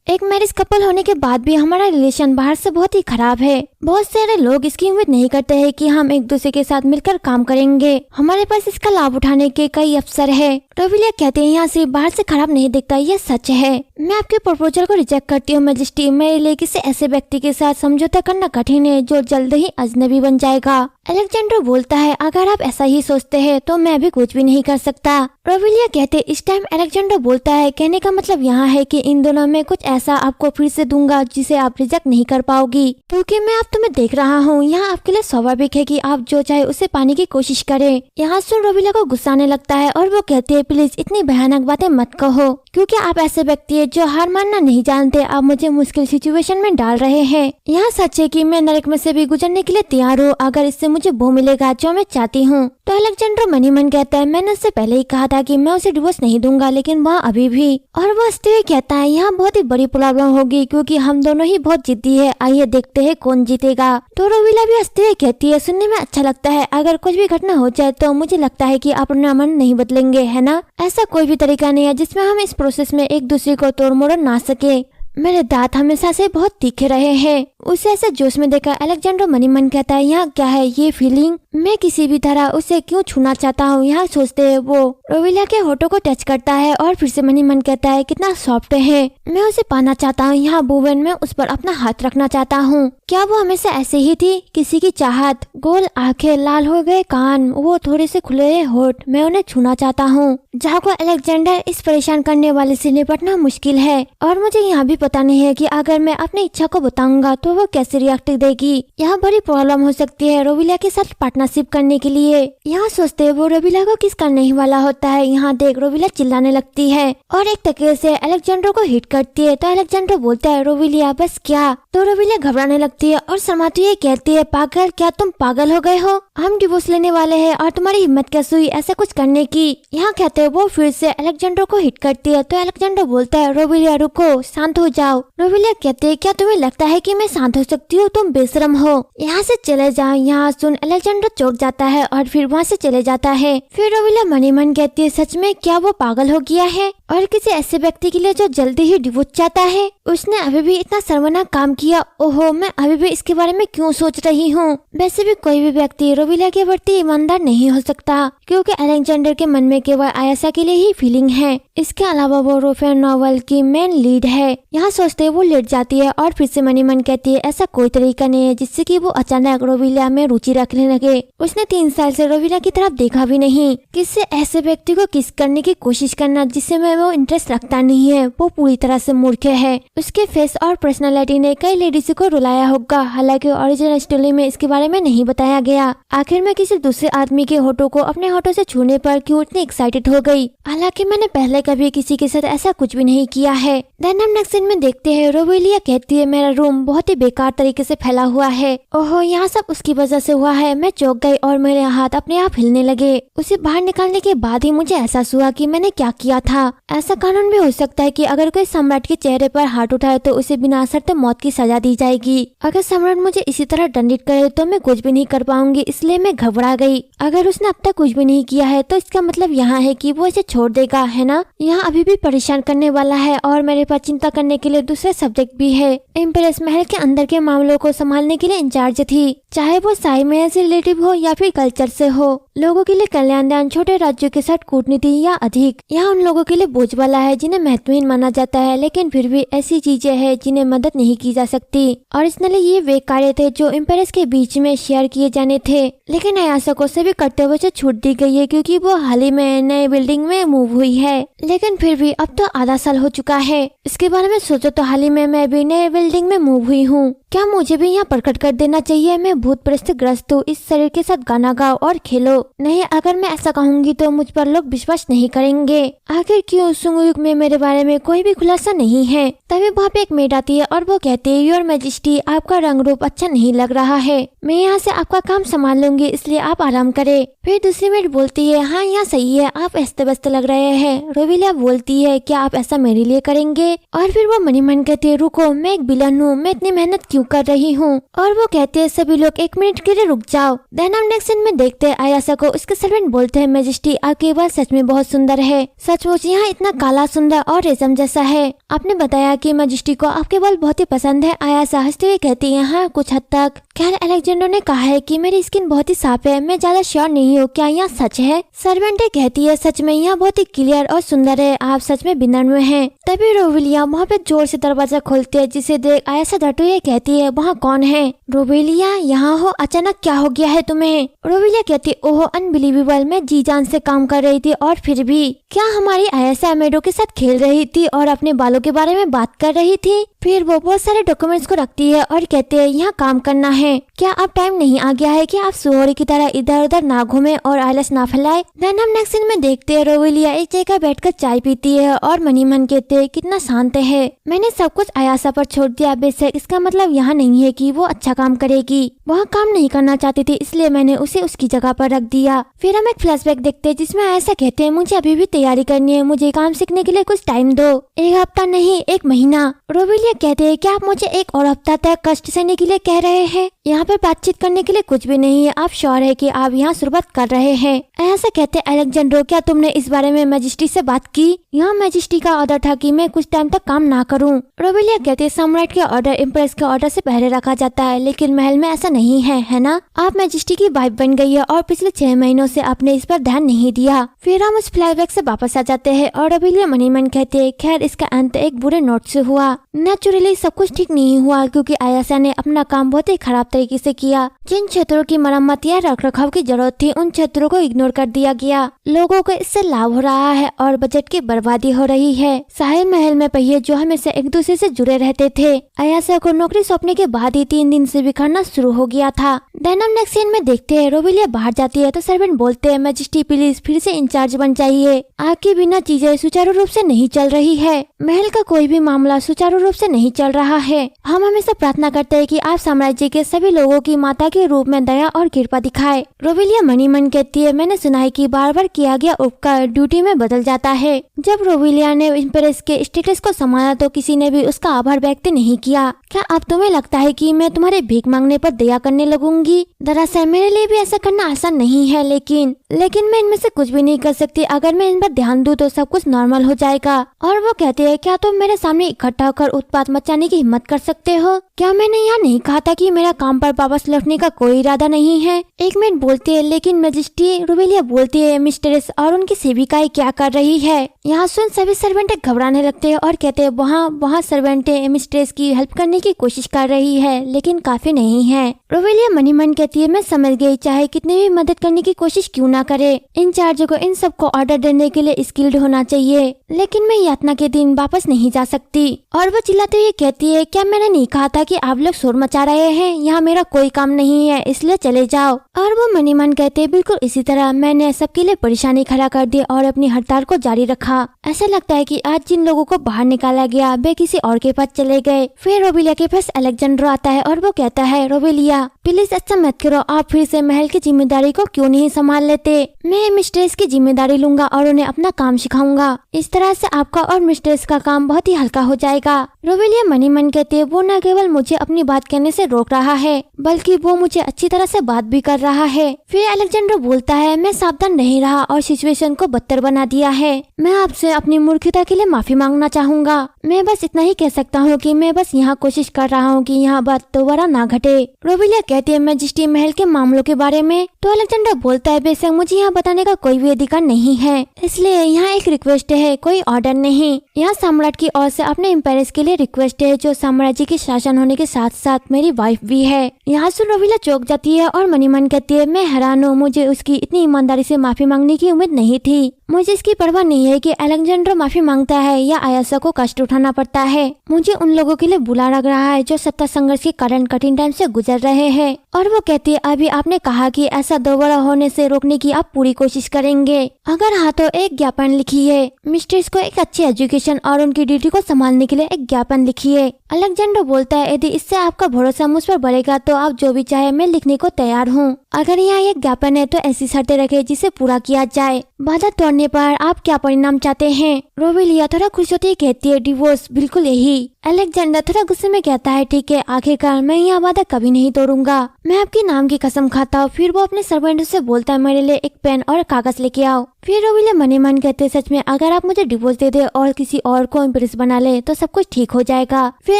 एक मैरिज कपल होने के बाद भी हमारा रिलेशन बाहर से बहुत ही खराब है। बहुत सारे लोग इसकी उम्मीद नहीं करते हैं कि हम एक दूसरे के साथ मिलकर काम करेंगे। हमारे पास इसका लाभ उठाने के कई अवसर है। रोविलिया कहते हैं, यहाँ से बाहर से खराब नहीं दिखता, यह सच है। मैं आपके प्रपोजल को रिजेक्ट करती हूँ मैजेस्टी। मेरे लिए किसी ऐसे व्यक्ति के साथ समझौता करना कठिन है जो जल्द ही अजनबी बन जाएगा। अलेक्जेंडर बोलता है, अगर आप ऐसा ही सोचते हैं तो मैं भी कुछ भी नहीं कर सकता। रोविलिया कहते, इस टाइम अलेक्जेंडर बोलता है, कहने का मतलब यहाँ है कि इन दोनों में कुछ ऐसा आपको फिर से दूंगा जिसे आप रिजेक्ट नहीं कर पाओगी, क्योंकि मैं अब तुम्हें देख रहा हूँ। यहाँ आपके लिए स्वाभाविक है कि आप जो चाहे उसे पाने की कोशिश करें। यहाँ सुन रोविलिया को गुस्सा आने लगता है और वो कहती है, प्लीज इतनी भयानक बातें मत कहो, क्योंकि आप ऐसे व्यक्ति है जो हार मानना नहीं जानते। आप मुझे मुश्किल सिचुएशन में डाल रहे हैं। यहाँ सच है कि मैं नरक में से भी गुजरने के लिए तैयार हूँ अगर इससे मुझे वो मिलेगा जो मैं चाहती हूँ। तो अलेक्जेंडर मनी मन कहता है, मैंने उससे पहले ही कहा था कि मैं उसे डिवोर्स नहीं दूंगा, लेकिन वह अभी भी। और वो हंसते हुए कहता है, यहाँ बहुत ही बड़ी प्रॉब्लम होगी क्योंकि हम दोनों ही बहुत जिद्दी है। आइए देखते हैं कौन जीतेगा। तो रोविला भी हंसते हुए कहती है, सुनने में अच्छा लगता है। अगर कुछ भी घटना हो जाए तो मुझे लगता है कि आप अपना मन नहीं बदलेंगे, है ना? ऐसा कोई भी तरीका नहीं है जिसमें हम इस प्रोसेस में एक दूसरे को तोड़ मोड़ ना सके। मेरे दांत हमेशा से बहुत तीखे रहे हैं। उसे ऐसे जोश में देखा अलेक्जेंडर मनी मन कहता है, यहाँ क्या है ये फीलिंग? मैं किसी भी तरह उसे क्यों छूना चाहता हूँ, यहाँ सोचते है वो। रोविला के होठों को टच करता है और फिर से मनी मन कहता है, कितना सॉफ्ट है। मैं उसे पाना चाहता हूँ। यहाँ बुवन में उस पर अपना हाथ रखना चाहता हूँ। क्या वो हमेशा ऐसे ही थी? किसी की चाहत, गोल आंखें, लाल हो गए कान, वो थोड़े से खुले होठ, मैं उन्हें छूना चाहता हूँ। जाको अलेक्जेंडर, इस परेशान करने वाले से निपटना मुश्किल है और मुझे यहाँ भी पता नहीं है कि अगर मैं अपनी इच्छा को बताऊंगा तो वो कैसे रिएक्ट देगी। यहाँ बड़ी प्रॉब्लम हो सकती है रोविला के साथ पार्टनरशिप करने के लिए। यहाँ सोचते है वो रोविला को किस करने ही वाला होता है। यहाँ देख रोविला चिल्लाने लगती है और एक तकिए से अलेक्जेंडर को हिट करती है। तो अलेक्जेंडर बोलता है, रोविलिया बस क्या? तो रोविला घबराने लगती है और शर्माती हुई कहती है, पागल, क्या तुम पागल हो गए हो? हम डिवोर्स लेने वाले हैं और तुम्हारी हिम्मत कैसे हुई ऐसा कुछ करने की? यहाँ कहते हैं वो फिर से अलेक्जेंडर को हिट करती है। तो अलेक्जेंडर बोलता है, रोविलिया रुको, शांत हो जाओ। रोविलिया कहते हैं, क्या तुम्हें लगता है कि मैं शांत हो सकती हूँ? तुम बेशरम हो, यहाँ से चले जाओ। यहाँ सुन अलेक्जेंडर चौंक जाता है और फिर वहाँ से चले जाता है। फिर रोविलिया मनी मन कहती है, सच में क्या वो पागल हो गया है? और किसी ऐसे व्यक्ति के लिए जो जल्दी ही डिवोर्स चाहता है? उसने अभी भी इतना शर्मनाक काम किया। ओहो, मैं अभी भी इसके बारे में क्यों सोच रही हूँ? वैसे भी कोई भी व्यक्ति रोविलिया के प्रति ईमानदार नहीं हो सकता, क्योंकि अलेक्जेंडर के मन में केवल आयशा के लिए ही फीलिंग है। इसके अलावा वो रोफेन नॉवल की मेन लीड है। यहाँ सोचते वो लेट जाती है और फिर से मनी मन कहती है, ऐसा कोई तरीका नहीं है जिससे कि वो अचानक रोविलिया में रुचि रखने लगे। उसने 3 साल से रोविलिया की तरफ देखा भी नहीं। किसी ऐसे व्यक्ति को किस करने की कोशिश करना जिससे में वो इंटरेस्ट रखता नहीं है, वो पूरी तरह से मूर्ख है। उसके फेस और पर्सनालिटी ने कई लेडीज को रुलाया होगा। हालांकि ओरिजिनल स्टोरी में इसके बारे में नहीं बताया गया। आखिर में किसी दूसरे आदमी के होठों को अपने होठों से छूने पर क्यों इतनी एक्साइटेड हो गई? हालांकि मैंने पहले कभी किसी के साथ ऐसा कुछ भी नहीं किया है। देन हम नेक्स्ट सीन में देखते हैं रोविलिया कहती है, मेरा रूम बहुत ही बेकार तरीके से फैला हुआ है। ओहो, यहाँ सब उसकी वजह से हुआ है। मैं चौंक गई और मेरे हाथ अपने आप हिलने लगे। उसे बाहर निकालने के बाद ही मुझे एहसास हुआ कि मैंने क्या किया था। ऐसा कानून भी हो सकता है कि अगर कोई सम्राट के चेहरे पर हाथ उठाए तो उसे बिना शर्त मौत की सजा दी जाएगी। अगर सम्राट मुझे इसी तरह दंडित करे तो मैं कुछ भी नहीं कर पाऊंगी, इसलिए मैं घबरा गई। अगर उसने अब तक कुछ भी नहीं किया है तो इसका मतलब यहाँ है कि वो इसे छोड़ देगा, है ना। यहाँ अभी भी परेशान करने वाला है और मेरे पास चिंता करने के लिए दूसरे सब्जेक्ट भी है। एम्प्रेस महल के अंदर के मामलों को संभालने के लिए इंचार्ज थी, चाहे वो शाही महल से रिलेटिव हो या फिर कल्चर से हो। लोगों के लिए कल्याणदान, छोटे राज्यों के साथ कूटनीति या अधिक, यहाँ उन लोगों के लिए बोझ वाला है जिन्हें महत्वहीन माना जाता है, लेकिन फिर भी ऐसी चीजें हैं जिन्हें मदद नहीं की जा सकती। और इसलिए ये वे कार्य थे जो एम्प्रेस के बीच में शेयर किए जाने थे, लेकिन अयासा को सभी कर्तव्यों से छूट दी गई है क्योंकि वो हाल ही में नए बिल्डिंग में मूव हुई है। लेकिन फिर भी अब तो आधा साल हो चुका है। इसके बारे में सोचो तो हाल ही में मैं भी नए बिल्डिंग में मूव हुई हूँ। क्या मुझे भी यहाँ प्रकट कर देना चाहिए मैं भूत ग्रस्त हूँ, इस शरीर के साथ गाना गाओ और खेलो। नहीं, अगर मैं ऐसा कहूँगी तो मुझ पर लोग विश्वास नहीं करेंगे। आखिर क्यों सुंगयुक में मेरे बारे में कोई भी खुलासा नहीं है। तभी वहाँ पे एक मेड आती है और वो कहती है, योर मैजेस्टी, आपका रंग रूप अच्छा नहीं लग रहा है, मैं यहाँ से आपका काम संभाल लूंगी, इसलिए आप आराम करे। फिर दूसरी मेड बोलती है, हाँ यहाँ सही है, आप अस्त व्यस्त लग रहे हैं। रोवेलिया बोलती है, क्या आप ऐसा मेरे लिए करेंगे। और फिर वो मनी मन कहती है, रुको, मैं एक विलन हूँ, मैं इतनी मेहनत क्यों कर रही हूँ। और वो कहते हैं, सभी लोग एक मिनट के लिए रुक जाओ। देन हम नेक्स्ट सीन में देखते हैं अयासा को उसके सर्वेंट बोलते हैं, मैजेस्टी, आपके बाल सच में बहुत सुंदर है, सचमुच यहाँ इतना काला, सुंदर और रेशम जैसा है। आपने बताया कि मैजेस्टी को आपके बाल बहुत ही पसंद है। अयासा हंसते हुए कहती है, हाँ कुछ हद तक। खैर, अलेक्जेंडर ने कहा है कि मेरी स्किन बहुत ही साफ है, मैं ज्यादा श्योर नहीं हूँ, क्या यहाँ सच है। सर्वेंट कहती है, सच में यहाँ बहुत ही क्लियर और सुंदर है, आप सच में विनम्र हैं। तभी रोवेलिया वहाँ पे जोर से दरवाजा खोलती है, जिसे देख अयासा डरते हुए कहती है, वहाँ कौन है। रोवेलिया, यहाँ हो, अचानक क्या हो गया है तुम्हें। रोवेलिया कहती, ओह अनबिलीवेबल, मैं जी जान से काम कर रही थी और फिर भी क्या हमारी अयासा मेडो के साथ खेल रही थी और अपने बालों के बारे में बात कर रही थी। फिर वो बहुत सारे डॉक्यूमेंट्स को रखती है और कहते हैं, यहाँ काम करना है, क्या अब टाइम नहीं आ गया है कि आप सुअर की तरह इधर उधर ना घूमे और आलस ना फैलाए। देन हम नेक्स्ट सीन में देखते हैं रोवेलिया एक जगह बैठकर चाय पीती है और मनी मन कहते हैं, कितना शांत है, मैंने सब कुछ अयासा पर छोड़ दिया। बेशक इसका मतलब यहाँ नहीं है कि वो अच्छा काम करेगी, वह काम नहीं करना चाहती थी, इसलिए मैंने उसे उसकी जगह पर रख दिया। फिर हम एक फ्लैशबैक देखते हैं जिसमें अयासा कहते हैं, मुझे अभी भी तैयारी करनी है, मुझे काम सीखने के लिए कुछ टाइम दो, एक हफ्ता नहीं, एक महीना। रोवेलिया कहते हैं, क्या आप मुझे एक और हफ्ता तक कष्ट सहने के लिए कह रहे हैं। यहाँ पर बातचीत करने के लिए कुछ भी नहीं है, आप श्योर है कि आप यहाँ शुरुआत कर रहे हैं। ऐसा कहते हैं, अलेक्जेंड्रो, क्या तुमने इस बारे में मैजेस्टी से बात की। यहाँ मैजेस्टी का ऑर्डर था कि मैं कुछ टाइम तक काम ना करूँ। रोवेलिया कहते हैं, सम्राट के ऑर्डर एम्प्रेस के ऑर्डर से पहले रखा जाता है, लेकिन महल में ऐसा नहीं है ना। आप मैजेस्टी की वाइफ बन गई है और पिछले 6 महीनों से आपने इस पर ध्यान नहीं दिया। फिर हम उस फ्लैशबैक से वापस आ जाते हैं और रोवेलिया मनी मन कहते हैं, खैर इसका अंत एक बुरे नोट से हुआ। नेचुरली सब कुछ ठीक नहीं हुआ क्योंकि अयासा ने अपना काम बहुत ही खराब तरीके से किया। जिन क्षेत्रों की मरम्मत या रख रखाव की जरूरत थी उन क्षेत्रों को इग्नोर कर दिया गया। लोगों को इससे लाभ हो रहा है और बजट की बर्बादी हो रही है। शाही महल में पहिए जो हमेशा एक दूसरे से जुड़े रहते थे, अयासा को नौकरी सौंपने के बाद ही 3 दिन से बिखरना शुरू हो गया था। देन हम नेक्स्ट सीन में देखते हैं रोवेलिया बाहर जाती है तो सर्वेंट बोलते हैं, मैजेस्टी प्लीज फिर से इंचार्ज बन जाइए, आपके बिना चीजें सुचारू रूप से नहीं चल रही है, महल का कोई भी मामला सुचारू रूप से नहीं चल रहा है। हम हमेशा प्रार्थना करते हैं कि आप साम्राज्य के सभी लोगों की माता के रूप में दया और कृपा दिखाए। रोवेलिया मनी मन कहती है, मैंने सुना है कि बार बार किया गया उपकार ड्यूटी में बदल जाता है। जब रोवेलिया ने एम्प्रेस के स्टेटस को संभाला तो किसी ने भी उसका आभार व्यक्त नहीं किया। क्या अब तुम्हें लगता है कि मैं तुम्हारे भीख मांगने पर दया करने लगूंगी। दरअसल मेरे लिए भी ऐसा करना आसान नहीं है, लेकिन मैं इनमें से कुछ भी नहीं कर सकती। अगर मैं इन पर ध्यान दूं तो सब कुछ नॉर्मल हो जाएगा। और वो कहते हैं, क्या तुम मेरे सामने इकट्ठा होकर उत्पात मचाने की हिम्मत कर सकते हो। क्या मैंने यहाँ नहीं कहा था कि मेरा काम पर वापस लौटने का कोई इरादा नहीं है। एक मिनट बोलती है, लेकिन मैजेस्टी। रोवेलिया बोलती है, मिस्ट्रेस और उनकी सेविकाएं क्या कर रही है। यहाँ सुन सभी सर्वेंट घबराने लगते हैं और कहते हैं, वहाँ सर्वेंट मिस्ट्रेस की हेल्प करने की कोशिश कर रही है, लेकिन काफी नहीं है। रोवेलिया मनी मन कहती है, मैं समझ गई, चाहे कितनी भी मदद करने की कोशिश क्यों ना करे, इंचार्ज को इन सबको ऑर्डर देने के लिए स्किल्ड होना चाहिए, लेकिन मैं यातना के दिन वापस नहीं जा सकती। और वो चिल्लाते हुए कहती है, क्या मैंने नहीं कहा था कि आप लोग शोर मचा रहे हैं, यहाँ मेरा कोई काम नहीं है, इसलिए चले जाओ। और वो मनी मन कहते हैं, बिल्कुल इसी तरह मैंने सबके लिए परेशानी खड़ा कर दी और अपनी हड़ताल को जारी रखा। ऐसा लगता है कि आज जिन लोगों को बाहर निकाला गया वे किसी और के पास चले गए। फिर रोवेलिया के पास अलेक्जेंड्रो आता है और वो कहता है, रोवेलिया प्लीज ऐसा मत करो, आप फिर से महल की जिम्मेदारी को क्यों नहीं संभाल लेते? मैं मिस्ट्रेस की जिम्मेदारी लूंगा और उन्हें अपना काम सिखाऊंगा। इस तरह से आपका और मिस्ट्रेस का काम बहुत ही हल्का हो जाएगा। रोवेलिया मनी मन कहते वो न केवल मुझे अपनी बात कहने से रोक रहा है, बल्कि वो मुझे अच्छी तरह से बात भी कर रहा है। फिर अलेक्जेंडर बोलता है, मैं सावधान नहीं रहा और सिचुएशन को बदतर बना दिया है। मैं आपसे अपनी मूर्खता के लिए माफी मांगना चाहूंगा। मैं बस इतना ही कह सकता हूँ कि मैं बस यहाँ कोशिश कर रहा हूँ कि यहाँ बात दोबारा ना घटे। रोवेलिया कहती है, मैजेस्टी महल के मामलों के बारे में? तो अलेक्जेंडर बोलता है, बेशक मुझे यहाँ बताने का कोई भी अधिकार नहीं है, इसलिए यहाँ एक रिक्वेस्ट है, कोई ऑर्डर नहीं। यहाँ सम्राट की ओर से अपने एम्पायर्स के लिए रिक्वेस्ट है, जो साम्राज्य की शासन होने के साथ साथ मेरी वाइफ भी है। यहाँ से रोवेलिया चौंक जाती है और मनी मन कहती है, मैं हैरान हूँ, मुझे उसकी इतनी ईमानदारी से माफी मांगने की उम्मीद नहीं थी। मुझे इसकी परवाह नहीं है कि अलेक्जेंडर माफी मांगता है या आयासा को कष्ट उठाना पड़ता है। मुझे उन लोगों के लिए बुरा लग रहा है जो सत्ता संघर्ष के कारण कठिन टाइम से गुजर रहे हैं। और वो कहती है, अभी आपने कहा कि ऐसा दोबारा होने से रोकने की आप पूरी कोशिश करेंगे। अगर हाँ तो एक ज्ञापन लिखिए, मिस्ट्रेस को एक अच्छी एजुकेशन और उनकी ड्यूटी को संभालने के लिए एक ज्ञापन लिखिए। अलेक्जेंडर बोलता है, यदि इससे आपका भरोसा मुझ पर बढ़ेगा तो आप जो भी चाहे मैं लिखने को तैयार हूँ। अगर यहाँ एक ज्ञापन है तो ऐसी शर्तें रखे जिसे पूरा किया जाए। बाधा तोड़ने पर आप क्या परिणाम चाहते हैं? रोवेलिया थोड़ा खुश होती कहती है, डिवोर्स, बिल्कुल यही। अलेक्जेंडर थोड़ा गुस्से में कहता है, ठीक है, आखिरकार मैं यह वादा कभी नहीं तोड़ूंगा, मैं आपके नाम की कसम खाता हूँ। फिर वो अपने सर्वेंट से बोलता है, मेरे लिए एक पेन और कागज लेके आओ। फिर रोवेलिया मनी मन कहते, सच में अगर आप मुझे डिवोर्स दे दे और किसी और को इम्प्रेस बना ले तो सब कुछ ठीक हो जाएगा। फिर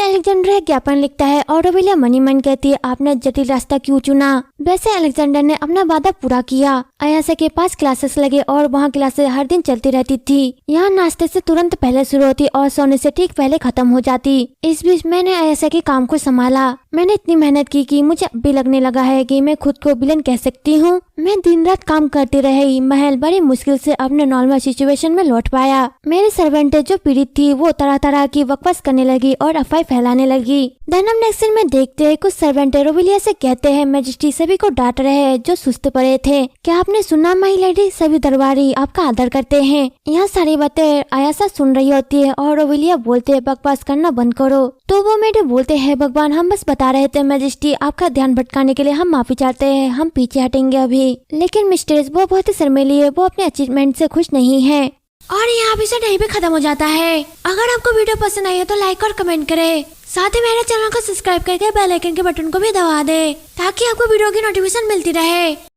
अलेक्जेंडर एक ज्ञापन लिखता है और रोवेलिया मनी मन कहती है, आपने जटिल रास्ता क्यों चुना? वैसे अलेक्जेंडर ने अपना वादा पूरा किया। आयासा के पास क्लासेस लगे और वहाँ क्लासेस हर दिन चलती रहती थी। यहाँ नाश्ते से तुरंत पहले शुरू होती और सोने से ठीक पहले खत्म हो जाती। इस बीच मैंने आयासा के काम को संभाला। मैंने इतनी मेहनत की कि मुझे अब भी लगने लगा है कि मैं खुद को विलेन कह सकती हूँ। मैं दिन रात काम करती रही, महल बड़ी मुश्किल से अपने नॉर्मल सिचुएशन में लौट पाया। मेरी सर्वेंट जो पीड़ित थी वो तरह तरह की बकवास करने लगी और अफवाह फैलाने लगी। धनम नेक्स्ट सीन में देखते हैं, कुछ सर्वेंट रोवेलिया से कहते हैं, मैजेस्टी सभी को डांट रहे हैं जो सुस्त पड़े थे। क्या आपने सुना माई लेडी, सभी दरबारी आपका आदर करते हैं। यहाँ सारी बातें आयासा सुन रही होती है और रोवेलिया बोलते हैं, बकवास करना बंद करो। तो वो मेरे बोलते हैं, भगवान हम बस बता रहे थे मैजेस्टी, आपका ध्यान भटकाने के लिए हम माफी चाहते हैं, हम पीछे हटेंगे अभी। लेकिन मिस्ट्रेस वो बहुत ही शर्मीली है, वो अपने अचीवमेंट से खुश नहीं है। और यहाँ एपिसोड यहीं पे खत्म हो जाता है। अगर आपको वीडियो पसंद आई है तो लाइक और कमेंट करें, साथ ही मेरे चैनल को सब्सक्राइब करके बेल आइकन के बटन को भी दबा दे ताकि आपको वीडियो की नोटिफिकेशन मिलती रहे।